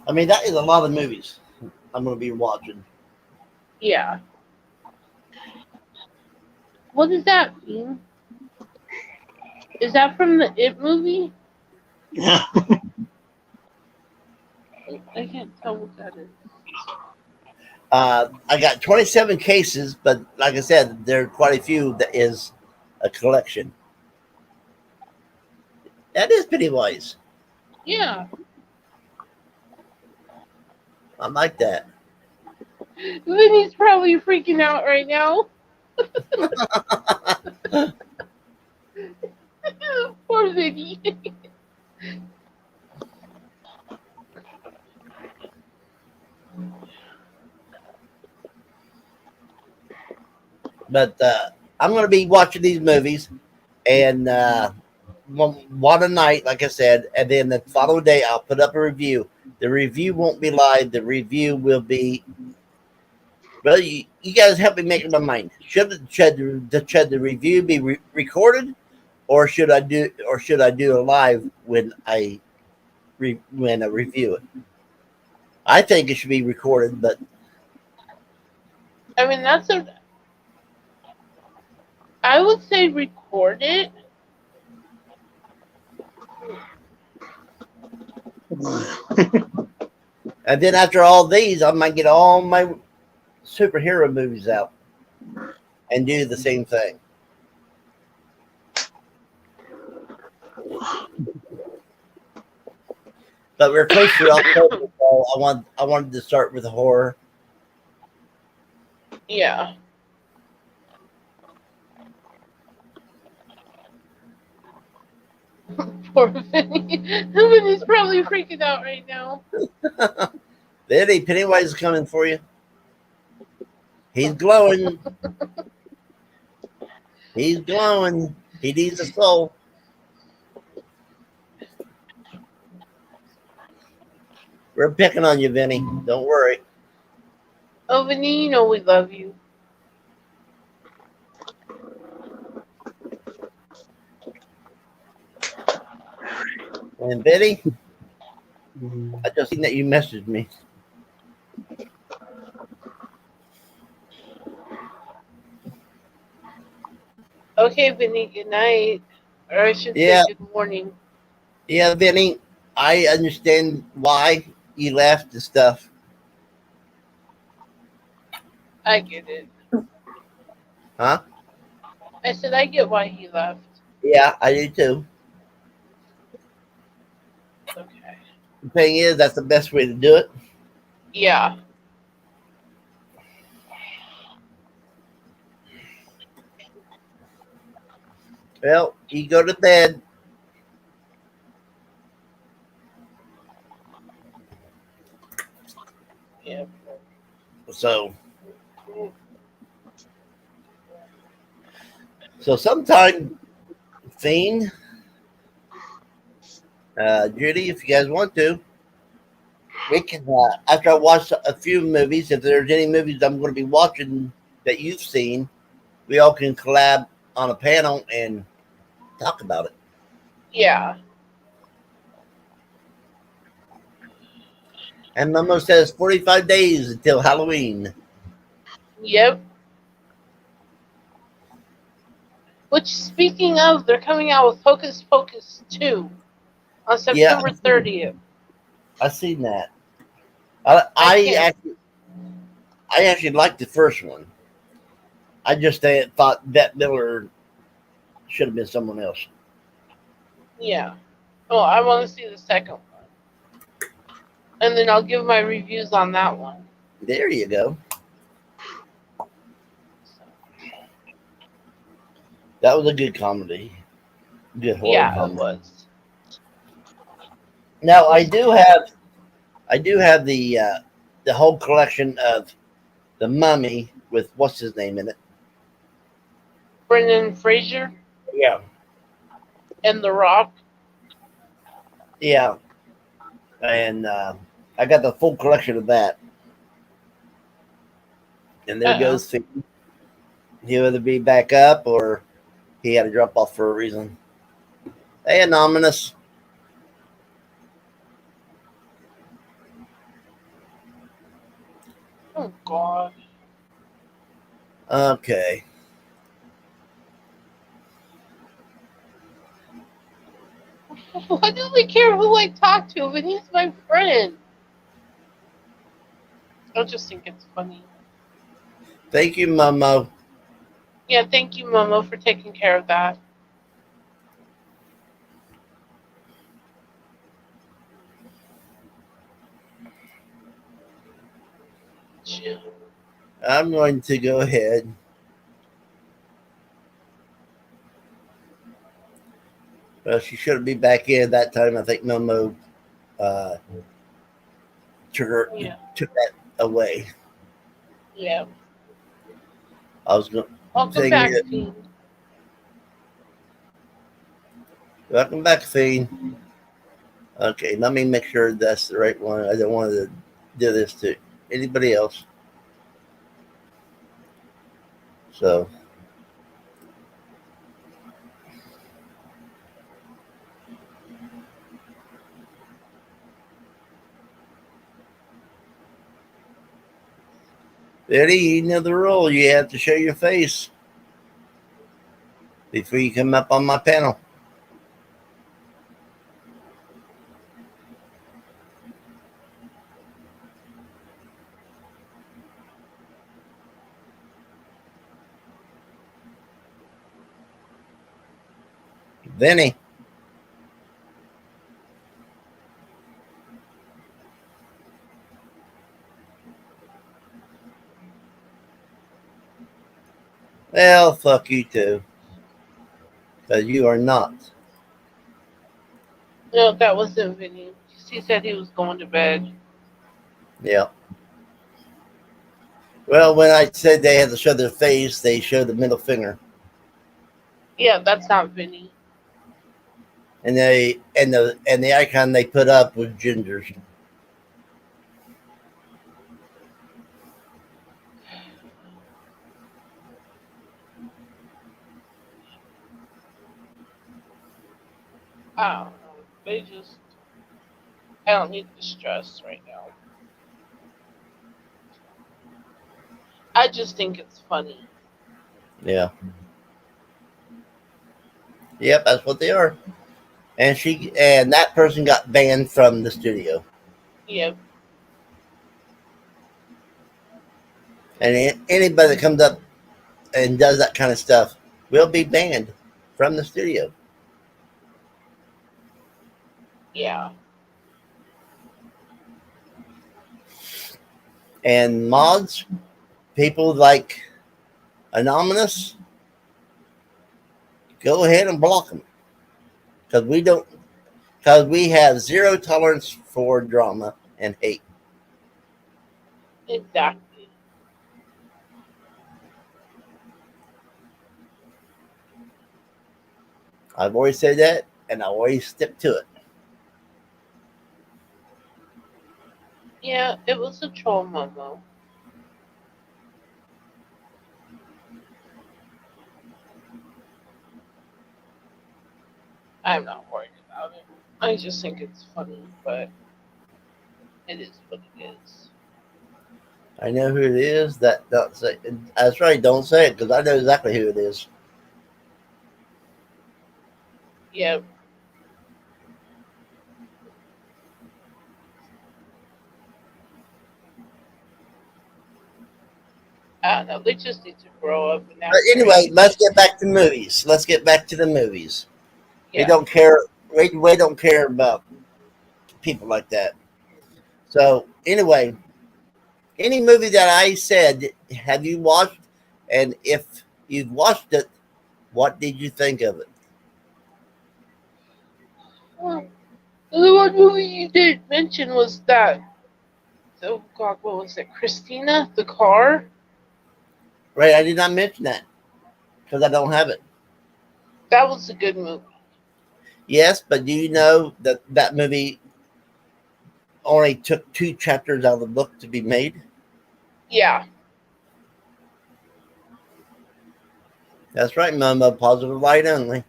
I mean, that is a lot of movies I'm going to be watching. Yeah. What does that mean? Is that from the It movie? Yeah. I can't tell what that is. I got 27 cases, but like I said, there are quite a few that is a collection. That is Pennywise. Yeah. I like that. Vinny's probably freaking out right now. Poor Vinny. But I'm going to be watching these movies and one a night, like I said, and then the following day I'll put up a review. The review won't be live. The review will be. Well, you guys help me make up my mind. Should the review be recorded, or should I do a live when when I review it? I think it should be recorded, but I mean, I would say record it. and then after all these, I might get all my superhero movies out and do the same thing. But we're close to October, so I wanted to start with a horror. Yeah. Poor Vinny. Vinny's probably freaking out right now. Eddie Pennywise is coming for you. He's glowing. He's glowing. He needs a soul. We're picking on you, Vinny. Don't worry. Oh, Vinny, you know we love you. And Vinny, I just seen that you messaged me. Okay, Vinny, good night. Or I should Yeah, say good morning. yeah, Vinny. I understand why you left and stuff. I get it. Huh? I said I get why he left. Yeah, I do too. Okay. The thing is, that's the best way to do it. Yeah. Well, you go to bed. Yeah. So So sometime, Fiend, Judy, if you guys want to, we can. After I watch a few movies, if there's any movies I'm going to be watching that you've seen, we all can collab on a panel and talk about it. Yeah. And Momo says 45 days until Halloween. Yep. Which, speaking of, they're coming out with Hocus Pocus 2 on Yeah, September 30th. I've seen that. I I can't. actually liked the first one. I just thought Bette Miller should have been someone else. Yeah. Oh, I want to see the second one. And then I'll give my reviews on that one. There you go. So, That was a good comedy. Good horror yeah, it comedy. was. Now I do have the whole collection of The Mummy with what's his name in it. Brendan Fraser Yeah. and The Rock. Yeah. And I got the full collection of that. And there goes Fee. He'll either be back up or he had to drop off for a reason. Hey, Anonymous. Oh, God. Okay. Why do they care who I talk to when he's my friend? I just think it's funny. Thank you, Momo. Yeah, thank you, Momo, for taking care of that. I'm going to go ahead. Well, she shouldn't be back in that time. I think Momo took that away. Yeah. I was going. Welcome back, Fiend. Welcome back, Fiend. Okay, let me make sure that's the right one. I don't want to do this to anybody else. So. Eddie, you know the rule. You have to show your face before you come up on my panel. Vinny. Well, fuck you too. Because you are not. No, that wasn't Vinny. He said he was going to bed. Yeah. Well, when I said they had to show their face, they showed the middle finger. Yeah, that's not Vinny. And the icon they put up was Ginger's. I don't know. I don't need the stress right now. I just think it's funny. Yeah. Yep, that's what they are. And that person got banned from the studio. Yep. And anybody that comes up and does that kind of stuff will be banned from the studio. Yeah. And mods, people like Anonymous, go ahead and block them. Because we have zero tolerance for drama and hate. Exactly. I've always said that, and I always stick to it. Yeah, it was a troll, Momo. I'm not worried about it. I just think it's funny, but it is what it is. I know who it is. That don't say. That's right. Don't say it because I know exactly who it is. Yeah, I don't know. They just need to grow up and But act anyway, right. let's get back to movies. Let's get back to the movies. We Yeah. don't care. We don't care about people like that. So anyway, any movie that I said, have you watched? And if you've watched it, what did you think of it? Well, the one movie you didn't mention was that. Oh God, what was it? Christina, the car. Right, I did not mention that because I don't have it. That was a good movie. Yes, but do you know that that movie only took two chapters out of the book to be made? Yeah. That's right, Momo. Positive light only.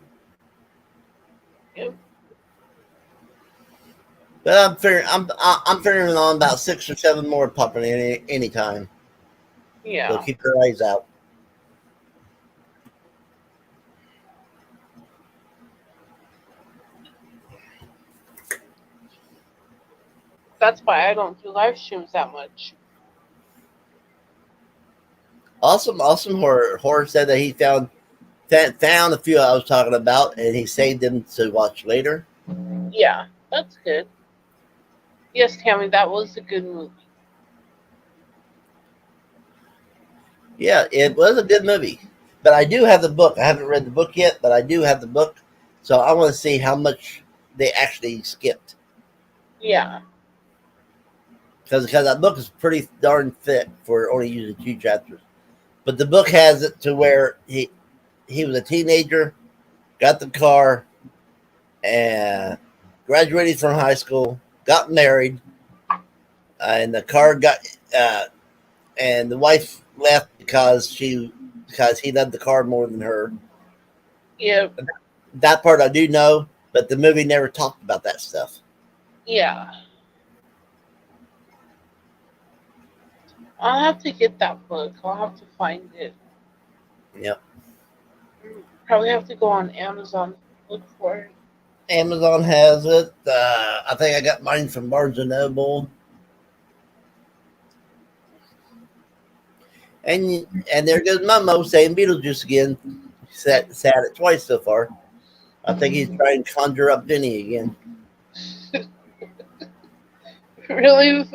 Yep. But I'm figuring on about 6 or 7 more popping in any time. So Yeah. keep your eyes out. That's why I don't do live streams that much. Awesome horror. Horror said that he found a few I was talking about, and he saved them to watch later. Yeah, that's good. Yes, Tammy, that was a good movie. Yeah, it was a good movie. But I do have the book. I haven't read the book yet, but I do have the book. So I want to see how much they actually skipped. Yeah. Because that book is pretty darn thick for only using 2 chapters. But the book has it to where he was a teenager, got the car, and graduated from high school, got married, and the car got and the wife left because he loved the car more than her. Yeah. That part I do know, but the movie never talked about that stuff. Yeah. I'll have to get that book. I'll have to find it. Yep. Probably have to go on Amazon to look for it. Amazon has it. I think I got mine from Barnes and Noble. And there goes Momo saying Beetlejuice again. Said it twice so far. I think he's trying to conjure up Vinny again. Really?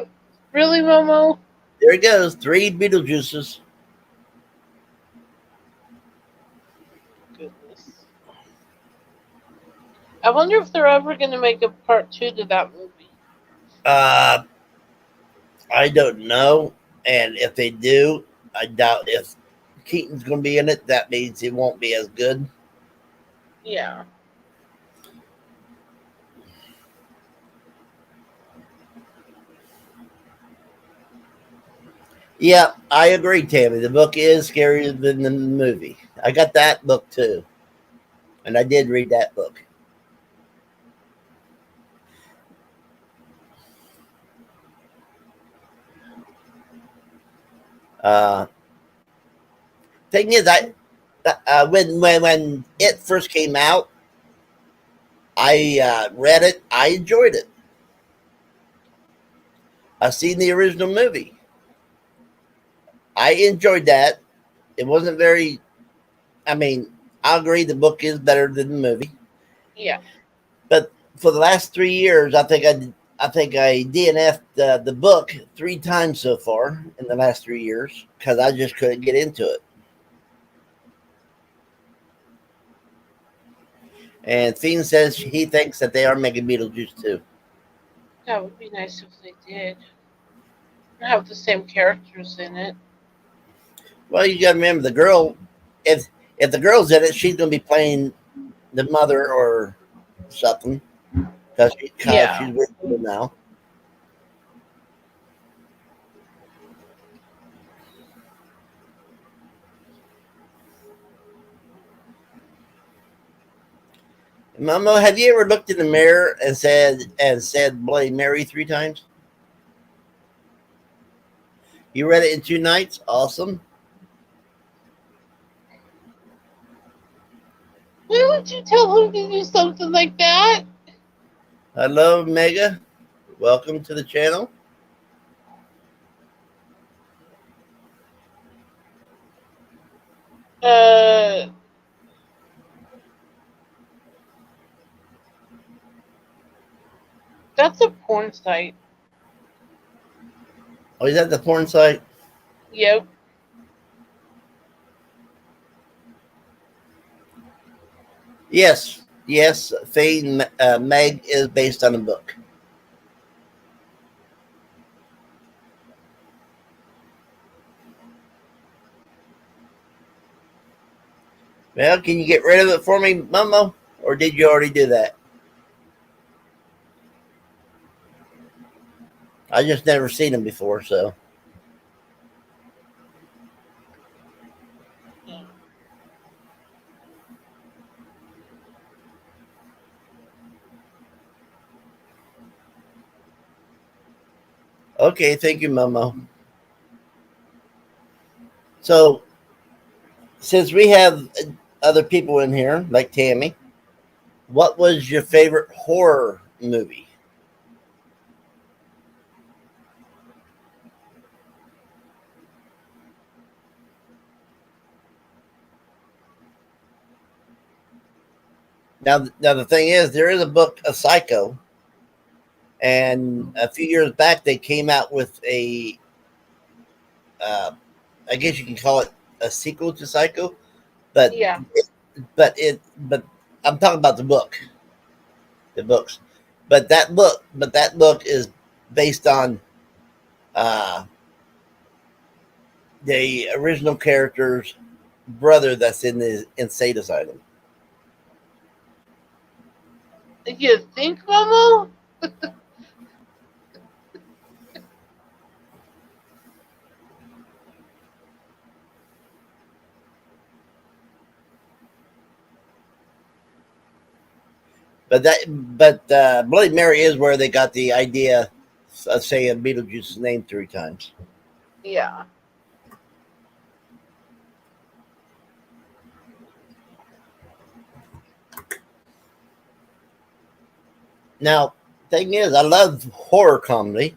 Really, Momo? There he goes. 3 Beetlejuices. Goodness. I wonder if they're ever going to make a part 2 to that movie. I don't know. And if they do, I doubt if Keaton's going to be in it. That means it won't be as good. Yeah. Yeah, I agree, Tammy. The book is scarier than the movie. I got that book too. And I did read that book. Uh, thing is, when it first came out, I read it. I enjoyed it. I seen the original movie. I enjoyed that. It wasn't very. I mean, I agree the book is better than the movie. Yeah. But for the last 3 years, I think I DNF'd the book 3 times so far in the last 3 years because I just couldn't get into it. And Fiend says he thinks that they are making Beetlejuice too. That would be nice if they did. Have the same characters in it. Well, you got to remember the girl. If the girl's in it, she's going to be playing the mother or something, because Yeah. she's with them now. Momo, have you ever looked in the mirror and said Bloody Mary 3 times? You read it in 2 nights? Awesome. Why would you tell him to do something like that? Hello, Mega. Welcome to the channel. That's a porn site. Oh, is that the porn site? Yep. Yes. Yes. Fade Meg is based on a book. Well, can you get rid of it for me, Momo? Or did you already do that? I just never seen them before, so. Okay, thank you, Momo. So, since we have other people in here, like Tammy, what was your favorite horror movie? Now the thing is, there is a book of Psycho, and a few years back they came out with a, I guess you can call it a sequel to Psycho, but Yeah. but I'm talking about the books, but that book is based on uh, the original character's brother that's in the insane asylum. You think, Momo? But Bloody Mary is where they got the idea of saying Beetlejuice's name 3 times. Yeah. Now, thing is, I love horror comedy,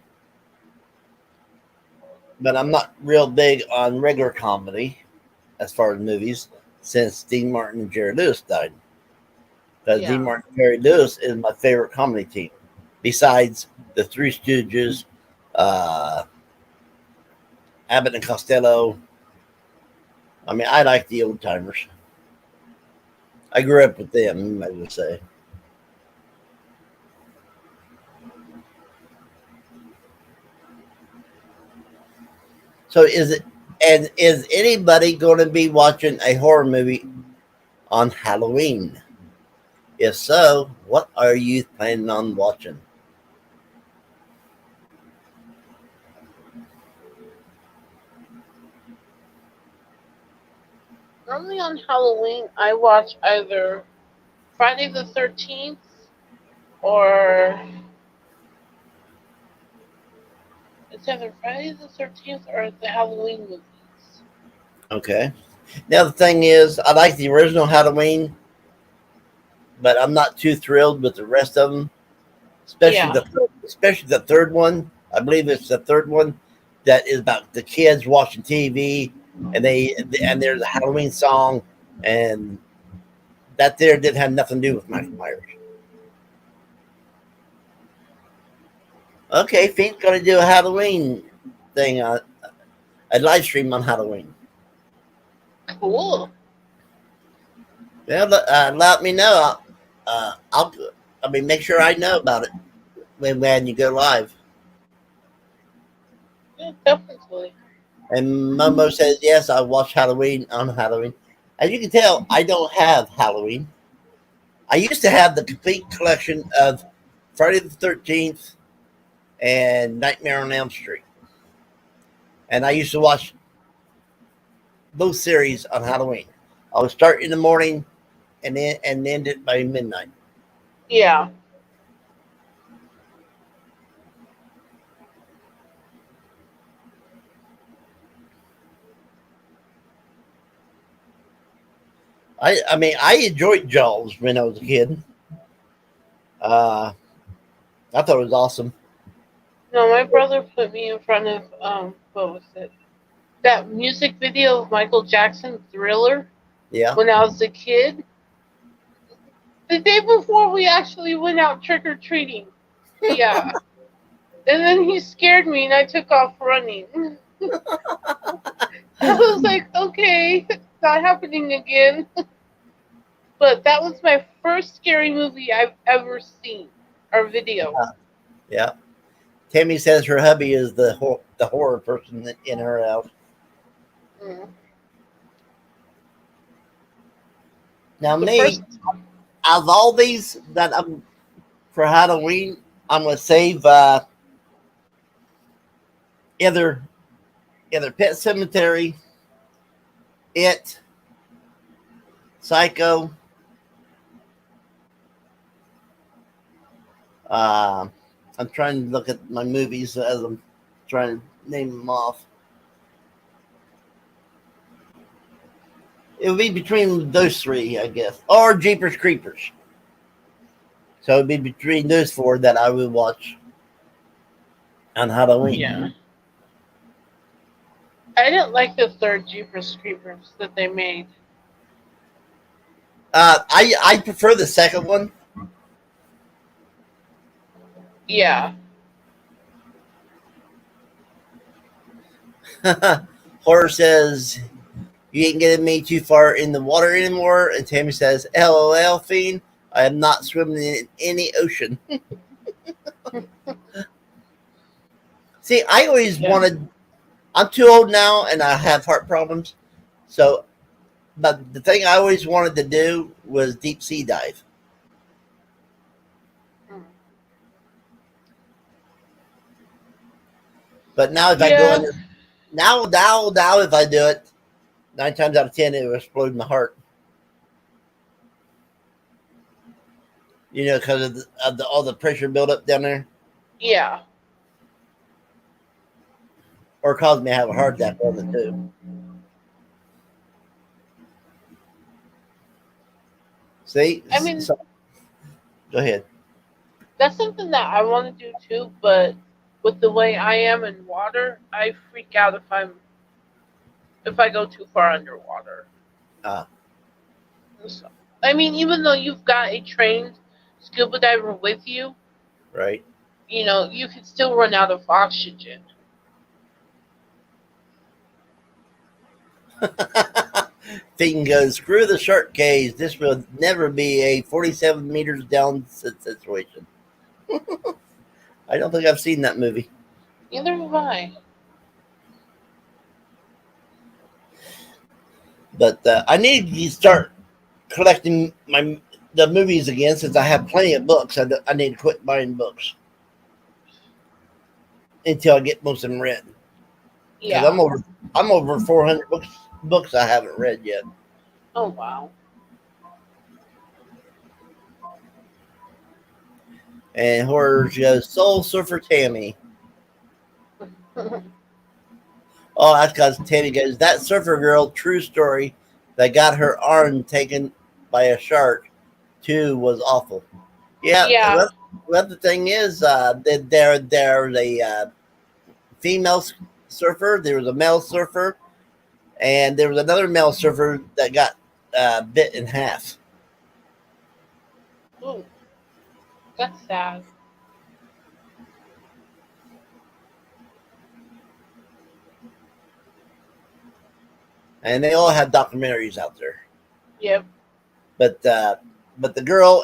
but I'm not real big on regular comedy as far as movies since Dean Martin and Jerry Lewis died. Because Dean Yeah. Martin and Jerry Lewis is my favorite comedy team, besides the Three Stooges, uh, Abbott and Costello. I mean, I like the old timers. I grew up with them, I would say. So is anybody going to be watching a horror movie on Halloween? If so, what are you planning on watching? Normally on Halloween, I watch either Friday the 13th or it's either Friday the 13th or the Halloween movies. Okay. Now the thing is, I like the original Halloween, but I'm not too thrilled with the rest of them. Yeah. Especially the third one. I believe it's the third one that is about the kids watching TV, and there's a Halloween song, and that there didn't have nothing to do with Michael Myers. Okay, Fiend's gonna do a Halloween thing on a live stream on Halloween. Cool. Well, let me know. I'll I mean, make sure I know about it when you go live. Yeah, definitely. And Momo says, yes, I watch Halloween on Halloween. As you can tell, I don't have Halloween. I used to have the complete collection of Friday the 13th and Nightmare on Elm Street. And I used to watch both series on Halloween. I would start in the morning and end it by midnight. Yeah. I mean, I enjoyed Jaws when I was a kid. I thought it was awesome. No, my brother put me in front of what was it? That music video of Michael Jackson, Thriller, Yeah. when I was a kid. The day before we actually went out trick or treating. Yeah. And then he scared me and I took off running. I was like, okay, it's not happening again. But that was my first scary movie I've ever seen, or video. Yeah. Tammy says her hubby is the horror person in her house. Mm. Now, The me, first, out of all these that I'm for Halloween, I'm gonna save either Pet Cemetery, It, Psycho. I'm trying to look at my movies as I'm trying to name them off. It would be between those three, I guess, or Jeepers Creepers. So it'd be between those four that I would watch on Halloween. yeah. I didn't like the third Jeepers Creepers that they made. I prefer the second one. Yeah. Horror says you ain't getting me too far in the water anymore, and Tammy says, "LOL, fiend. I am not swimming in any ocean." See, I always wanted. I'm too old now, and I have heart problems. So, but the thing I always wanted to do was deep sea dive. Mm. But now if I go in, now if I do it, 9 times out of 10 it will explode my heart. You know, because of all the pressure buildup down there, Yeah. or cause me to have a heart attack on it too. See, I mean, go ahead. that's something that I want to do too, but with the way I am in water, I freak out if I go too far underwater. Ah. So, I mean, even though you've got a trained scuba diver with you, Right. you know, you could still run out of oxygen. Thing goes, screw the shark cage. This will never be a 47 meters down situation. I don't think I've seen that movie. Neither have I. But I need to start collecting the movies again since I have plenty of books. I need to quit buying books until I get most of them read. Yeah. I'm over 400 books I haven't read yet. Oh, wow. And horror goes, Soul Surfer Tammy. Oh, that's because Tammy goes, that surfer girl, true story, that got her arm taken by a shark, too, was awful. Yeah. Yeah. Well, the thing is, there's a female surfer, there was a male surfer, and there was another male surfer that got bit in half. Ooh, that's sad. And they all have documentaries out there. Yep. But the girl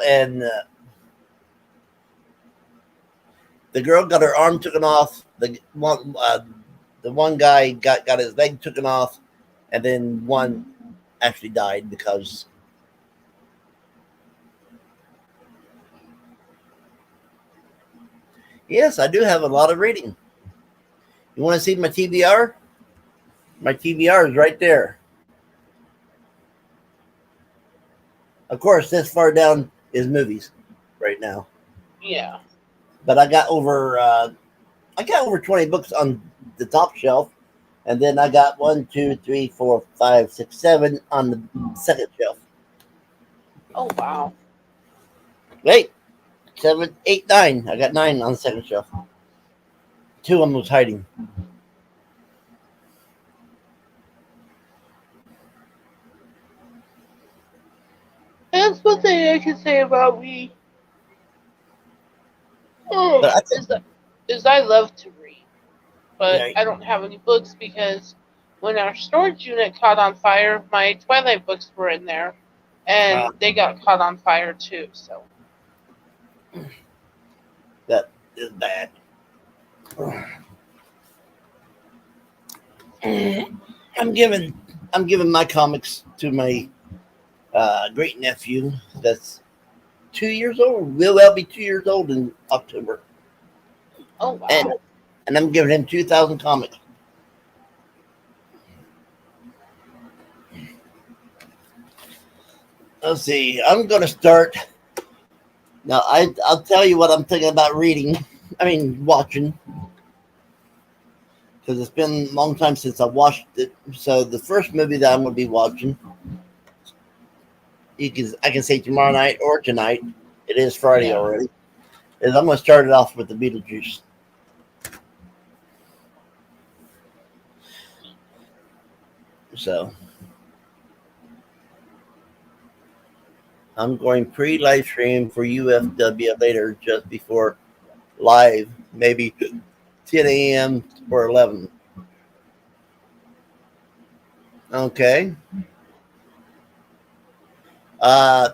got her arm taken off. The one guy got his leg taken off, and then one actually died because Yes, I do have a lot of reading. You want to see my TBR? My TBR is right there. Of course, this far down is movies right now. Yeah. But I got over 20 books on the top shelf, and then I got 1, 2, 3, 4, 5, 6, 7 on the second shelf. Oh wow. Wait, 7, 8, 9. I got 9 on the second shelf. 2 of them was hiding. That's one thing I can say about me. Oh, But I think, is I love to read, but yeah, I don't have any books because when our storage unit caught on fire, my Twilight books were in there, and they got caught on fire too. So that is bad. I'm giving my comics to my great nephew. That's 2 years old. Will be 2 years old in October, oh wow. and I'm giving him 2,000 comics. Let's see. I'm gonna start now. I'll tell you what I'm thinking about reading. I mean, watching, because it's been a long time since I watched it. So the first movie that I'm gonna be watching, I can say tomorrow night or tonight. It is Friday Yeah. already. Is I'm gonna start it off with the Beetlejuice. So I'm going pre-live stream for UFW later, just before live, maybe 10 a.m. or 11. Okay.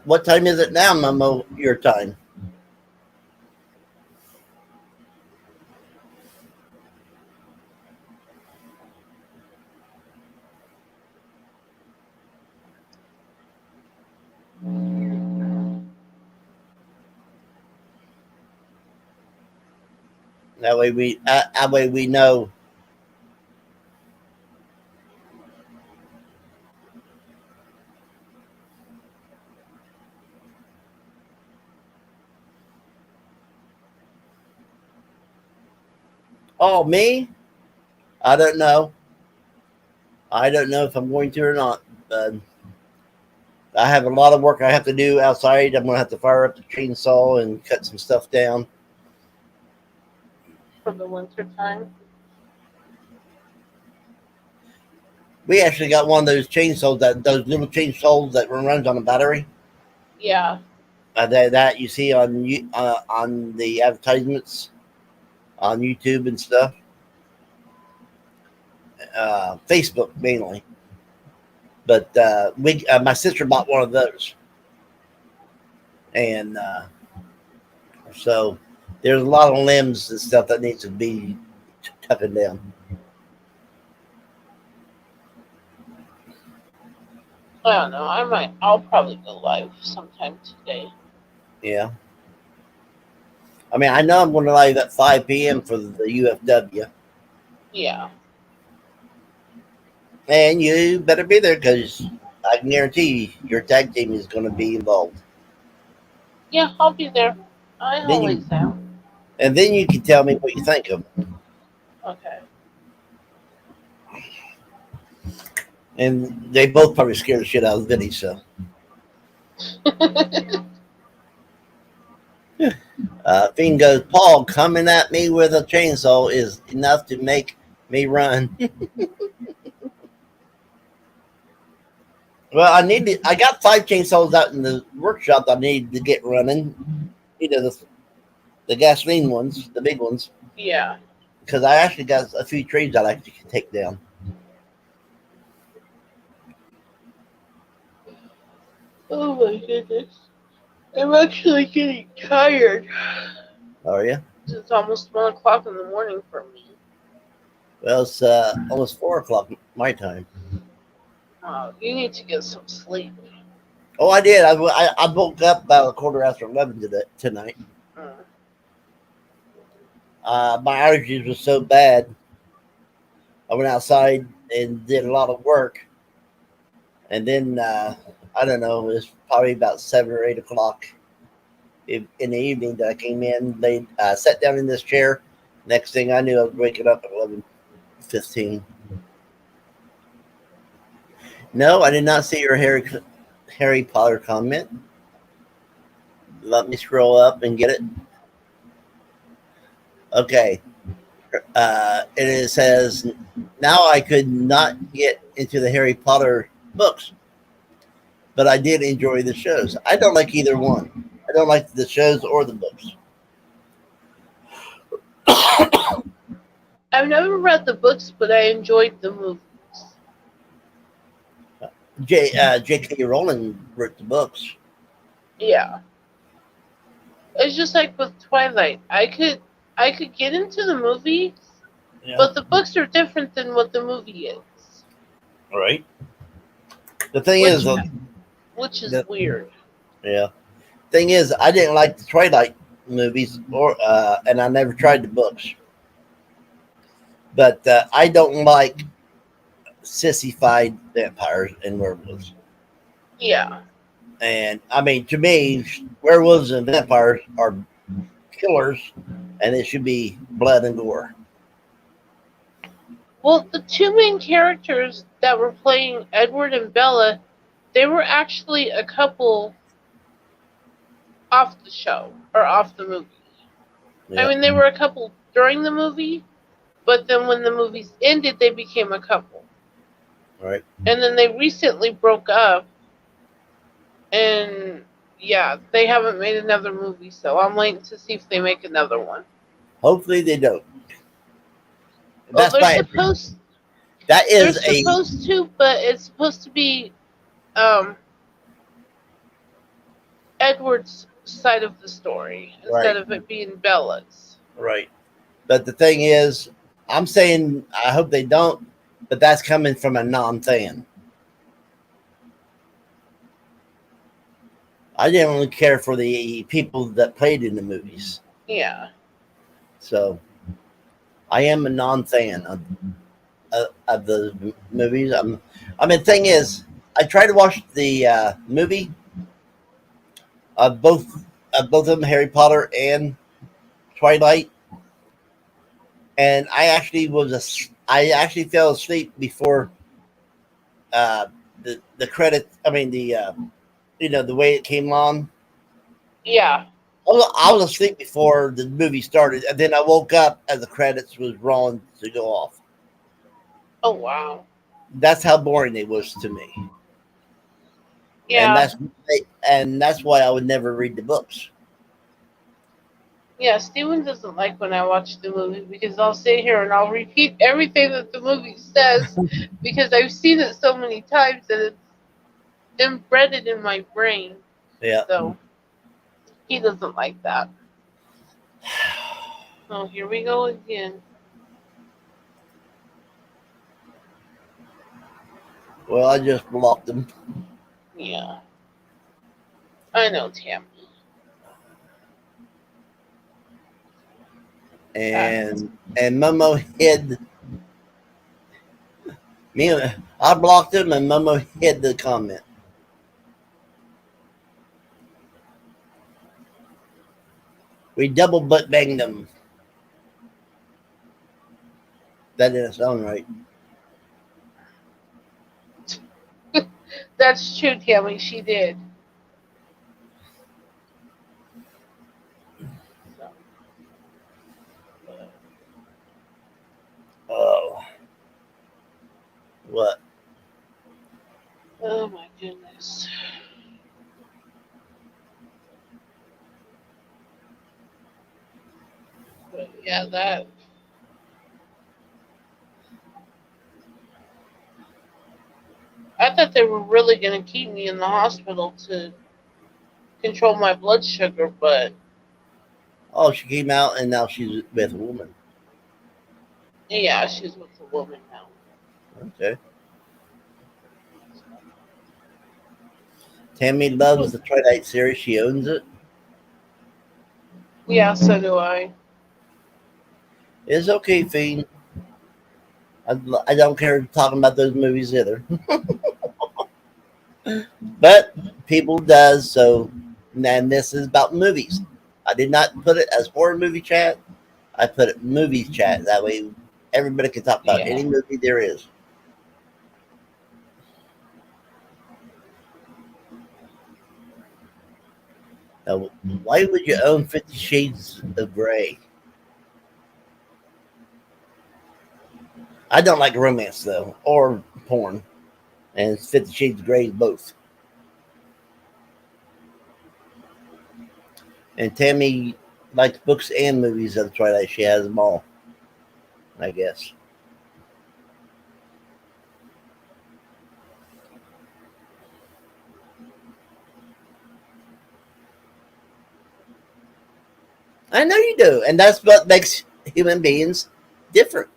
What time is it now, Momo? Your time? That way we know. Oh, me? I don't know. I don't know if I'm going to or not. I have a lot of work I have to do outside. I'm going to have to fire up the chainsaw and cut some stuff down. For the winter time. We actually got one of those chainsaws, those little chainsaws that runs on a battery. Yeah. That you see on the advertisements on YouTube and stuff. Facebook mainly. But my sister bought one of those, and so there's a lot of limbs and stuff that needs to be tucking down. I don't know. I'll probably go live sometime today. Yeah. I mean, I know I'm going to live at 5 p.m. for the UFW, Yeah. and you better be there because I can guarantee your tag team is going to be involved. Yeah, I'll be there. I Then always am. And then you can tell me what you think of them. Okay. And they both probably scared the shit out of Vinny, so. Fiend goes, Paul, coming at me with a chainsaw is enough to make me run. Well, I got 5 chainsaws out in the workshop that I need to get running. You know, the gasoline ones, the big ones. Yeah. Because I actually got a few trees that I can take down. Oh my goodness. I'm actually getting tired. Are you? It's almost 1 o'clock in the morning for me. Well, it's almost 4 o'clock my time. Oh, you need to get some sleep. Oh, I did. I woke up about 11:15 tonight. Mm. My allergies were so bad. I went outside and did a lot of work, and then I don't know. It was probably about 7 or 8 o'clock in the evening that I came in. They sat down in this chair. Next thing I knew, I was waking up at 11:15. No, I did not see your Harry Potter comment. Let me scroll up and get it. Okay. It says, now I could not get into the Harry Potter books, but I did enjoy the shows. I don't like either one. I don't like the shows or the books. I've never read the books, but I enjoyed the movies. J.K. Rowling wrote the books. Yeah. It's just like with Twilight. I could get into the movies, Yeah. but the books are different than what the movie is. Right. The thing Which is the- weird. yeah. Thing is, I didn't like the Twilight movies, and I never tried the books. But I don't like sissified vampires and werewolves. Yeah. And I mean, to me, werewolves and vampires are killers, and it should be blood and gore. Well, the two main characters that were playing Edward and Bella, they were actually a couple off the show or off the movie. Yeah. I mean, they were a couple during the movie, but then when the movies ended, they became a couple. Right. And then they recently broke up, and yeah, they haven't made another movie, so I'm waiting to see if they make another one. Hopefully they don't. Well, That's my. That they're is a. supposed to, but it's supposed to be Edward's side of the story instead of it being Bella's. Right. But the thing is, I'm saying I hope they don't, but that's coming from a non-fan. I didn't really care for the people that played in the movies. Yeah. So I am a non-fan of the movies. I mean, thing is, I tried to watch the movie of both of them, Harry Potter and Twilight, and I actually fell asleep before the credit. I mean the way it came on. Yeah. I was asleep before the movie started, and then I woke up as the credits was rolling to go off. Oh wow. That's how boring it was to me. Yeah. And that's why I would never read the books. Yeah, Steven doesn't like when I watch the movie because I'll sit here and I'll repeat everything that the movie says because I've seen it so many times that it's embedded in my brain. Yeah. So he doesn't like that. Oh, here we go again. Well, I just blocked them. Yeah. I know, Tammy. And Momo hid me. I blocked him, and Momo hid the comment. We double butt banged them. That didn't sound right. That's true, Tammy. She did. Oh. What? Oh my goodness. But yeah, that. I thought they were really going to keep me in the hospital to control my blood sugar, but. Oh, she came out, and now she's with a woman. Yeah, she's with a woman now. Okay. Tammy loves the Twilight series. She owns it. Yeah, so do I. It's okay, Fiend. I don't care talking about those movies either. But people does so, and this is about movies. I did not put it as horror movie chat. I put it movies chat. That way, everybody can talk about Yeah. any movie there is. Now, why would you own 50 Shades of Grey? I don't like romance though, or porn, and 50 Shades of Grey is both. And Tammy likes books and movies of Twilight. She has them all, I guess. I know you do, and that's what makes human beings different.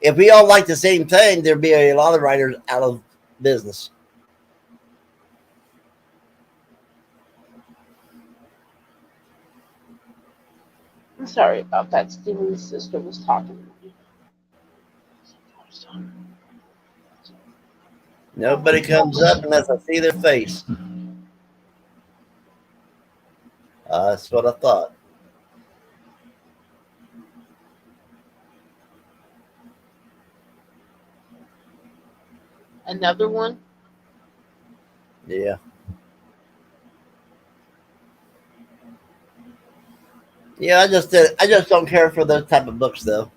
If we all like the same thing, there'd be a lot of writers out of business. I'm sorry about that. Steven's sister was talking to me. Nobody comes up unless I see their face. That's what I thought. Another one? Yeah. Yeah, I just don't care for those type of books though.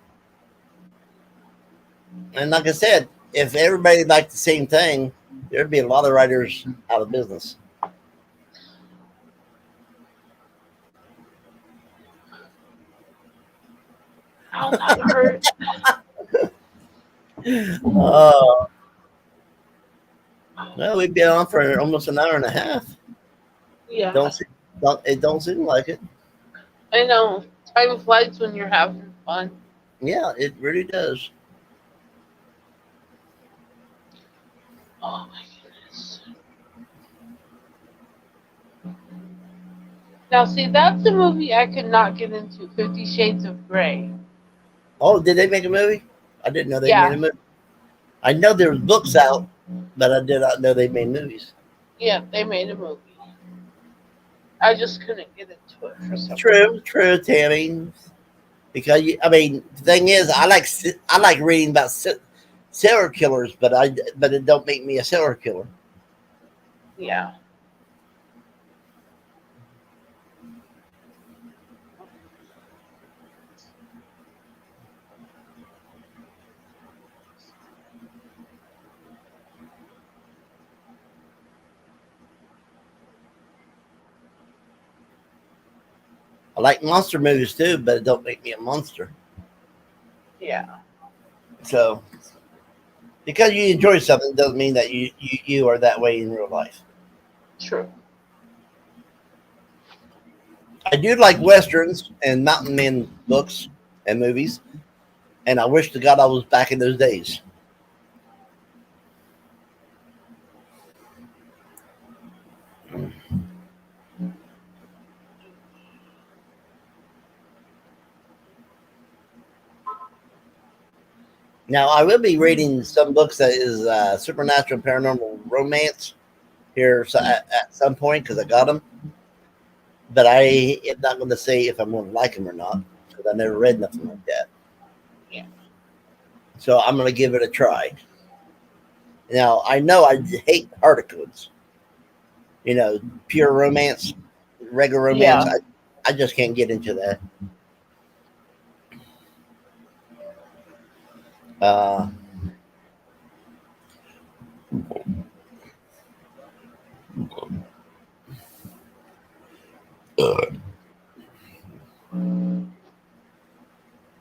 And like I said, if everybody liked the same thing, there'd be a lot of writers out of business. Ow, that hurt. Oh, well, we've been on for almost an hour and a half. Yeah. It don't seem like it. I know. Time flies when you're having fun. Yeah, it really does. Oh my goodness. Now, see, that's a movie I could not get into. 50 Shades of Grey. Oh, did they make a movie? I didn't know they made Yeah. a movie. I know there was books out, but I did not know they made movies. Yeah, they made a movie. I just couldn't get into it for some reason. True, Tammy. Because I mean, the thing is, I like reading about serial killers, but it don't make me a serial killer. Yeah. I like monster movies too, but it don't make me a monster. Yeah. So because you enjoy something doesn't mean that you are that way in real life. True. I do like westerns and mountain men books and movies, and I wish to God I was back in those days. Now I will be reading some books that is supernatural paranormal romance here at some point because I got them, but I am not going to say if I'm going to like them or not because I never read nothing like that. Yeah. So I'm going to give it a try. Now I know I hate Harlequins, pure romance, regular romance. Yeah. I just can't get into that. Uh,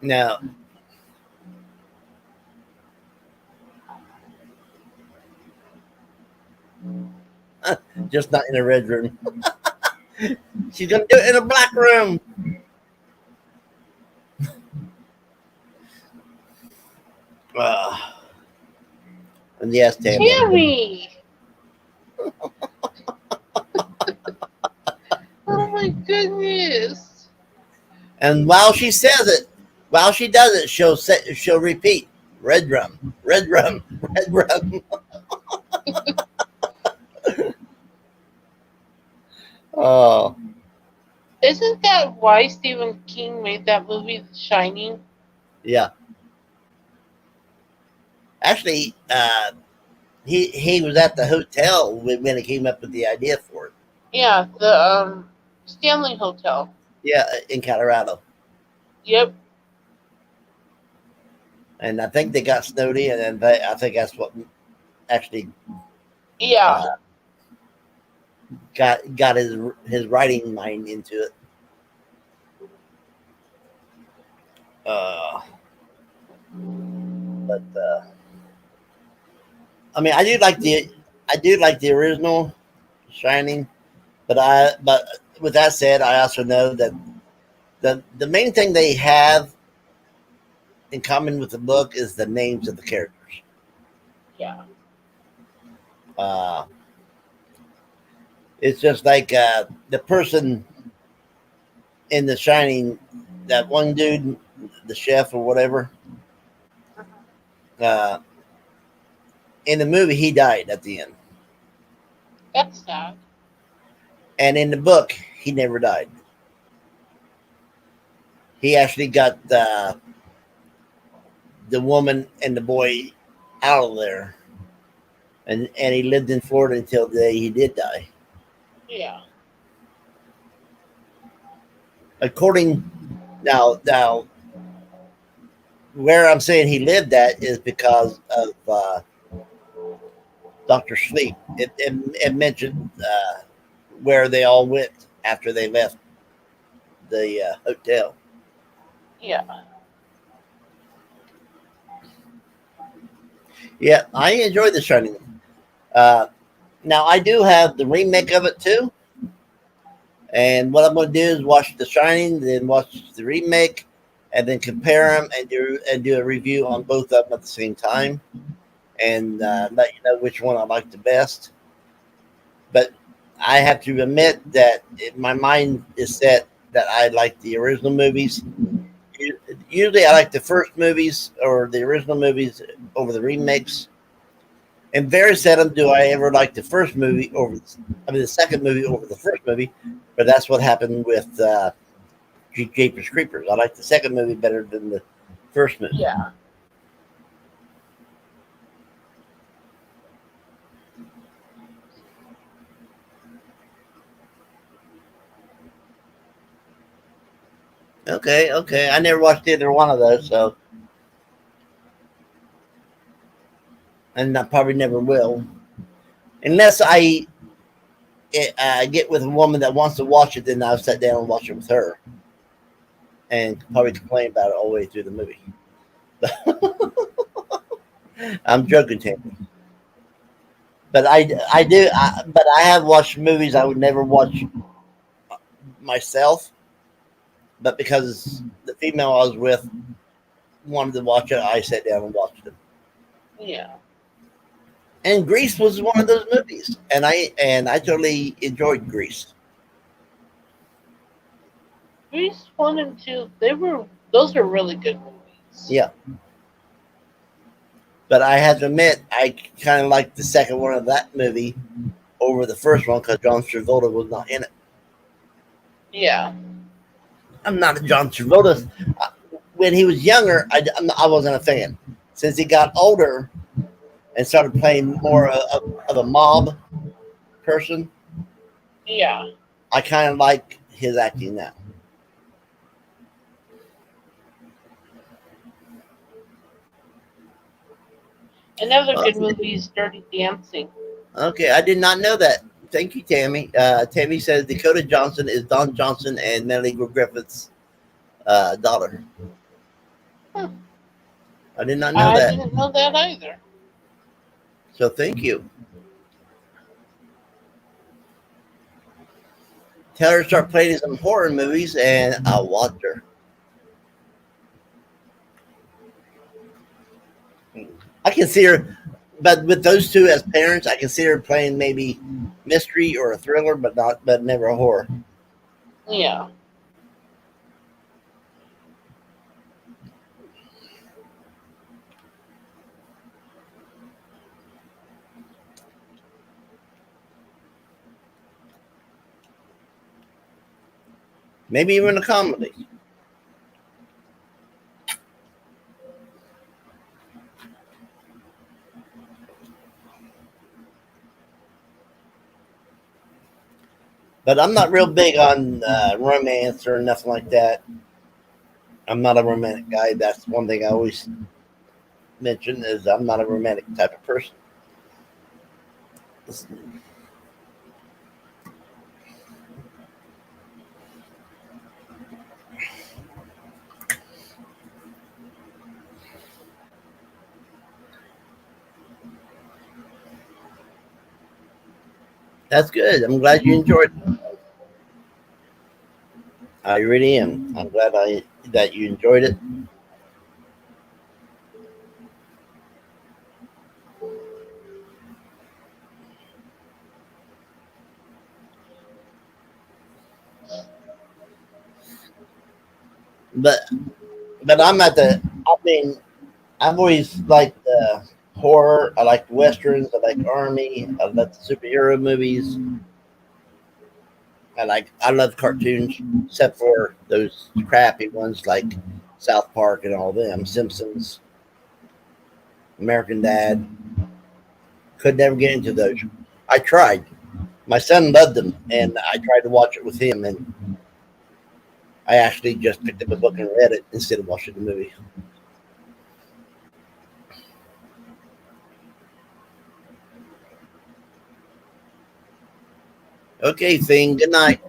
Now, just not in a red room. She's gonna do it in a black room. Uh, and yes, Tammy. Tammy! Oh my goodness. And while she says it, While she does it, she'll repeat red rum, red rum, red rum. Oh, Isn't that why Stephen King made that movie, The Shining? yeah. Actually, he was at the hotel when he came up with the idea for it. Yeah, the Stanley Hotel. Yeah, in Colorado, Yep. and I think they got snowed in, and I think that's what actually Yeah. uh, got his writing mind into it. Uh, but I mean, I do like the original Shining, but with that said, I also know that the main thing they have in common with the book is the names of the characters. Yeah. Uh, it's just like the person in The Shining, that one dude, the chef or whatever. Uh, in the movie, he died at the end, That's sad. and in the book, he never died. He actually got the woman and the boy out of there, and he lived in Florida until the day he did die. Yeah. According now, where I'm saying he lived at is because of Doctor Sleep. It mentioned where they all went after they left the hotel. Yeah. Yeah, I enjoyed The Shining. Uh, Now I do have the remake of it too, and what I'm going to do is watch The Shining, then watch the remake, and then compare them and do a review on both of them at the same time, and let you know which one I like the best. But I have to admit that my mind is set that I like the original movies. Usually, I like the first movies or the original movies over the remakes. And very seldom do I ever like the first movie over, the second movie over the first movie. But that's what happened with Jeepers Creepers. I like the second movie better than the first movie. Yeah. Okay, okay. I never watched either one of those, so, and I probably never will, unless I get with a woman that wants to watch it. Then I'll sit down and watch it with her, and probably complain about it all the way through the movie. I'm joking, Tammy. But but I have watched movies I would never watch myself. But because the female I was with wanted to watch it, I sat down and watched it. Yeah. And Grease was one of those movies, and I totally enjoyed Grease. Grease 1 and 2, those are really good movies. Yeah, but I have to admit, I kind of liked the second one of that movie over the first one because John Travolta was not in it. Yeah. I'm not a John Travolta. When he was younger, I wasn't a fan. Since he got older and started playing more of a mob person, Yeah. I kind of like his acting now. Another good movie is Dirty Dancing. Okay, I did not know that. Thank you, Tammy. Tammy says Dakota Johnson is Don Johnson and Melanie Griffith's daughter. Huh. I did not know I that. didn't know that either. So thank you. Tell her to start playing some horror movies, and I'll watch her. I can see her, but with those two as parents, I can see her playing maybe mystery or a thriller, but never a horror. Yeah. maybe even a comedy. But I'm not real big on romance or nothing like that. I'm not a romantic guy. That's one thing I always mention is I'm not a romantic type of person. That's good. I'm glad you enjoyed it. I really am. I'm glad that you enjoyed it. But I'm at the. I mean, I've always liked horror. I like westerns. I like army. I love the superhero movies. I love cartoons, except for those crappy ones like South Park and all them, Simpsons, American Dad. Could never get into those. I tried. My son loved them, and I tried to watch it with him, and I actually just picked up a book and read it instead of watching the movie. Okay, Thing. Good night.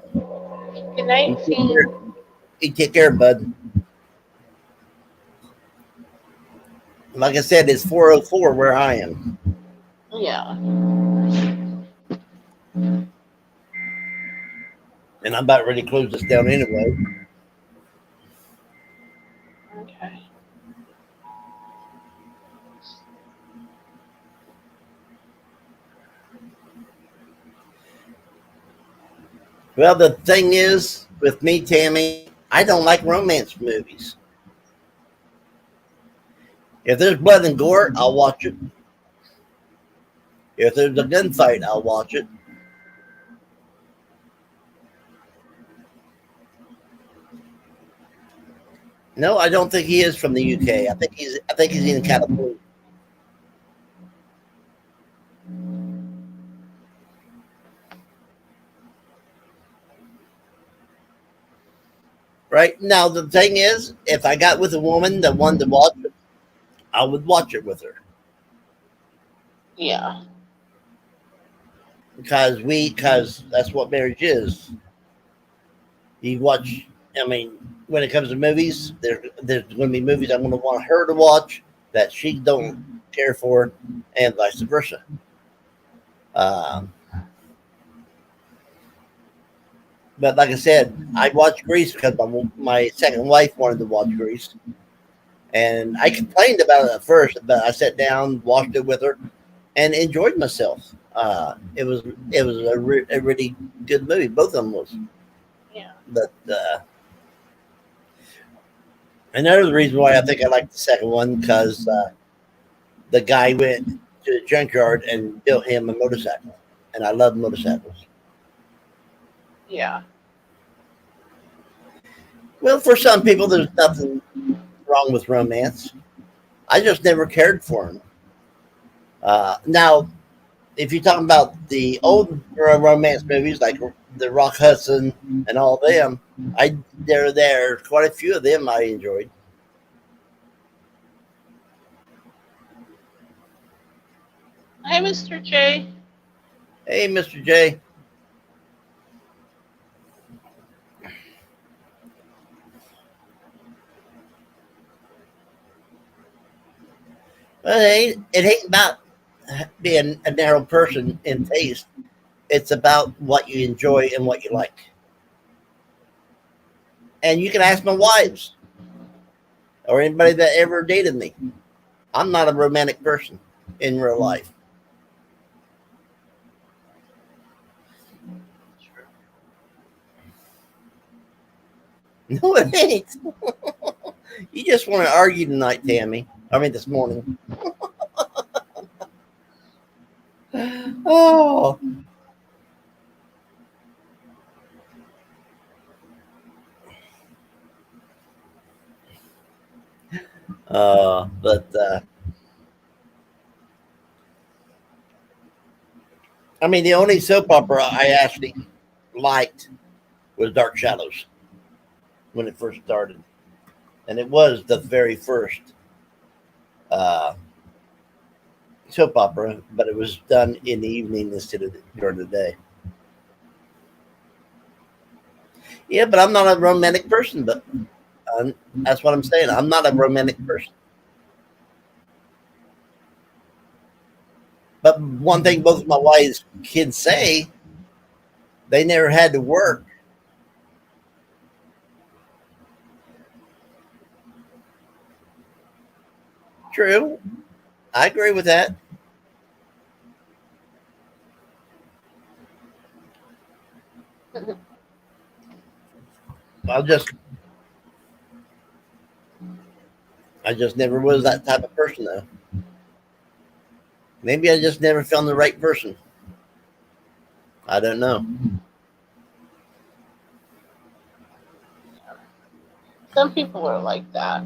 Good night, Fiend. You take care, bud. Like I said, it's 4:04 where I am, Yeah. and I'm about ready to close this down anyway. Okay. Well, the thing is, with me, Tammy, I don't like romance movies. If there's blood and gore, I'll watch it. If there's a gunfight, I'll watch it. No, I don't think he is from the UK. I think he's in California. Right now, the thing is, if I got with a woman that wanted to watch it, I would watch it with her Yeah. because that's what marriage is. You watch. I mean, when it comes to movies, there's going to be movies I'm going to want her to watch that she don't care for, and vice versa. Um, but like I said, I watched Grease because my second wife wanted to watch Grease, and I complained about it at first, but I sat down, watched it with her, and enjoyed myself. It was a really good movie. Both of them was, Yeah. but another reason why I think I like the second one because the guy went to the junkyard and built him a motorcycle, and I love motorcycles. Yeah. Well, for some people, there's nothing wrong with romance. I just never cared for him. Now, if you're talking about the old romance movies like the Rock Hudson and all them, there quite a few of them I enjoyed. Hi, Mr. J. Hey, Mr. J. Well, it ain't about being a narrow person in taste. It's about what you enjoy and what you like. And you can ask my wives or anybody that ever dated me. I'm not a romantic person in real life. No, it ain't. You just want to argue tonight, Tammy. I mean, this morning. Oh, But I mean, the only soap opera I actually liked was Dark Shadows when it first started, and it was the very first uh, soap opera, but it was done in the evening instead of during the day. Yeah, but I'm not a romantic person. But that's what I'm saying. I'm not a romantic person. But one thing both of my wife's kids say, they never had to work. True, I agree with that. I just, I just never was that type of person though. Maybe I just never found the right person. I don't know. Some people are like that.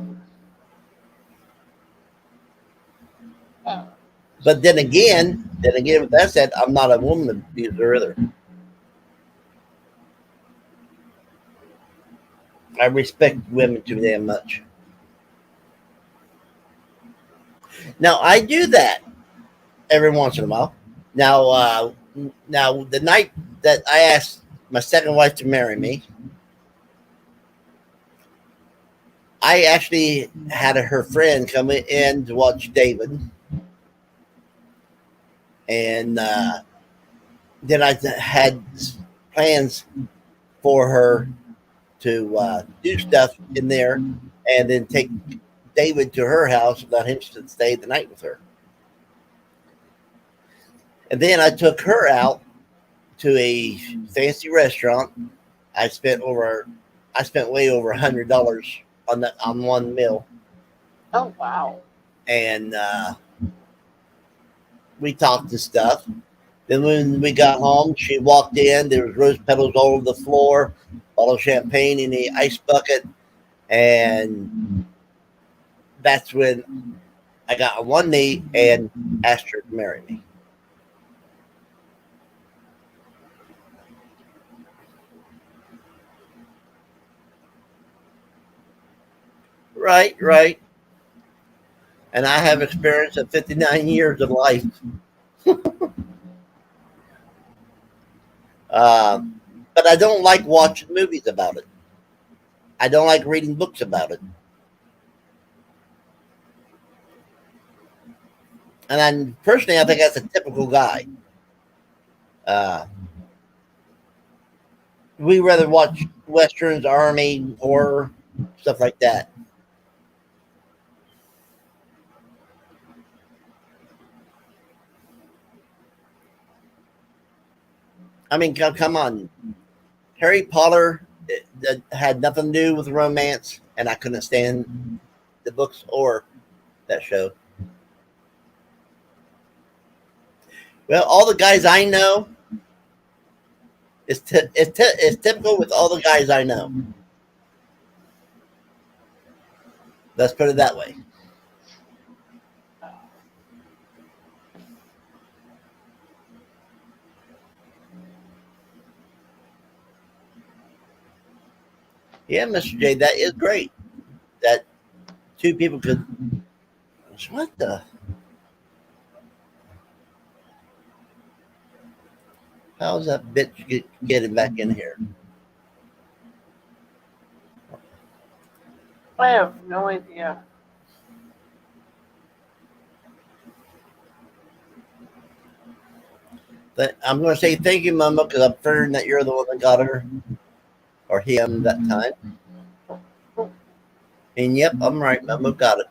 Yeah. But then again, with that said, I'm not a woman abuser either. I respect women too damn much. Now I do that every once in a while. Now, now the night that I asked my second wife to marry me, I actually had her friend come in to watch David, and then I had plans for her to do stuff in there, and then take David to her house and let him stay the night with her. And then I took her out to a fancy restaurant. I spent over, I spent way over $100 on that on one meal, Oh wow. and we talked and stuff. Then when we got home, she walked in. There was rose petals all over the floor, bottle of champagne in the ice bucket, and that's when I got on one knee and asked her to marry me. Right, right. And I have experience of 59 years of life. Uh, but I don't like watching movies about it. I don't like reading books about it. And then personally, I think that's a typical guy. Uh, we rather watch westerns, army, horror, stuff like that. I mean, come on, Harry Potter it had nothing to do with romance, and I couldn't stand the books or that show. Well, all the guys I know, it's typical with all the guys I know. Let's put it that way. Yeah, Mr. J, that is great. That two people could. What the? How's that bitch getting back in here? I have no idea. I'm going to say thank you, Mama, because I'm figuring that you're the one that got her or him that time. And yep, I'm right, Mama, got it.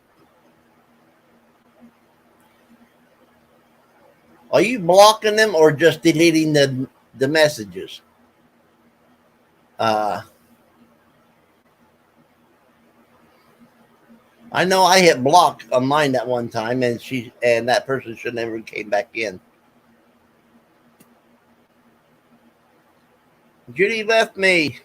Are you blocking them or just deleting the messages? Uh, I know I hit block on mine at one time, and that person should never came back in. Judy left me.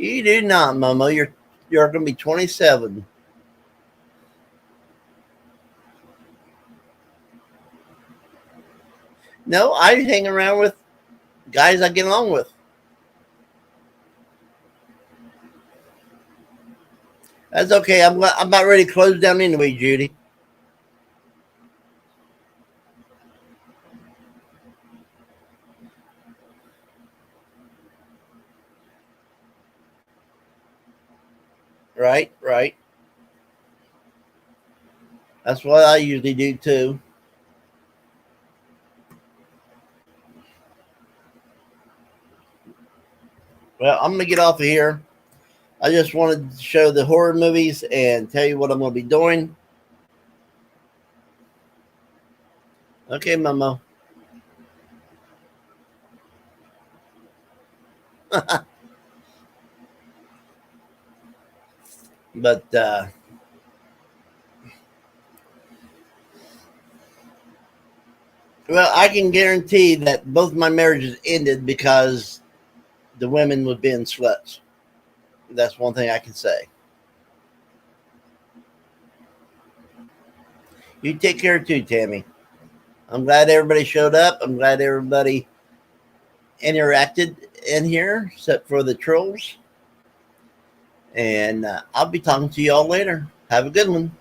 You do not, Momo. You're going to be 27. No, I hang around with guys I get along with. That's okay. I'm about ready to close down anyway, Judy. Right, right. That's what I usually do too. Well, I'm gonna get off of here. I just wanted to show the horror movies and tell you what I'm gonna be doing. Okay, Momo. But well, I can guarantee that both my marriages ended because the women were being sluts. That's one thing I can say. You take care too, Tammy. I'm glad everybody showed up. I'm glad everybody interacted in here, except for the trolls. And I'll be talking to you all later. Have a good one.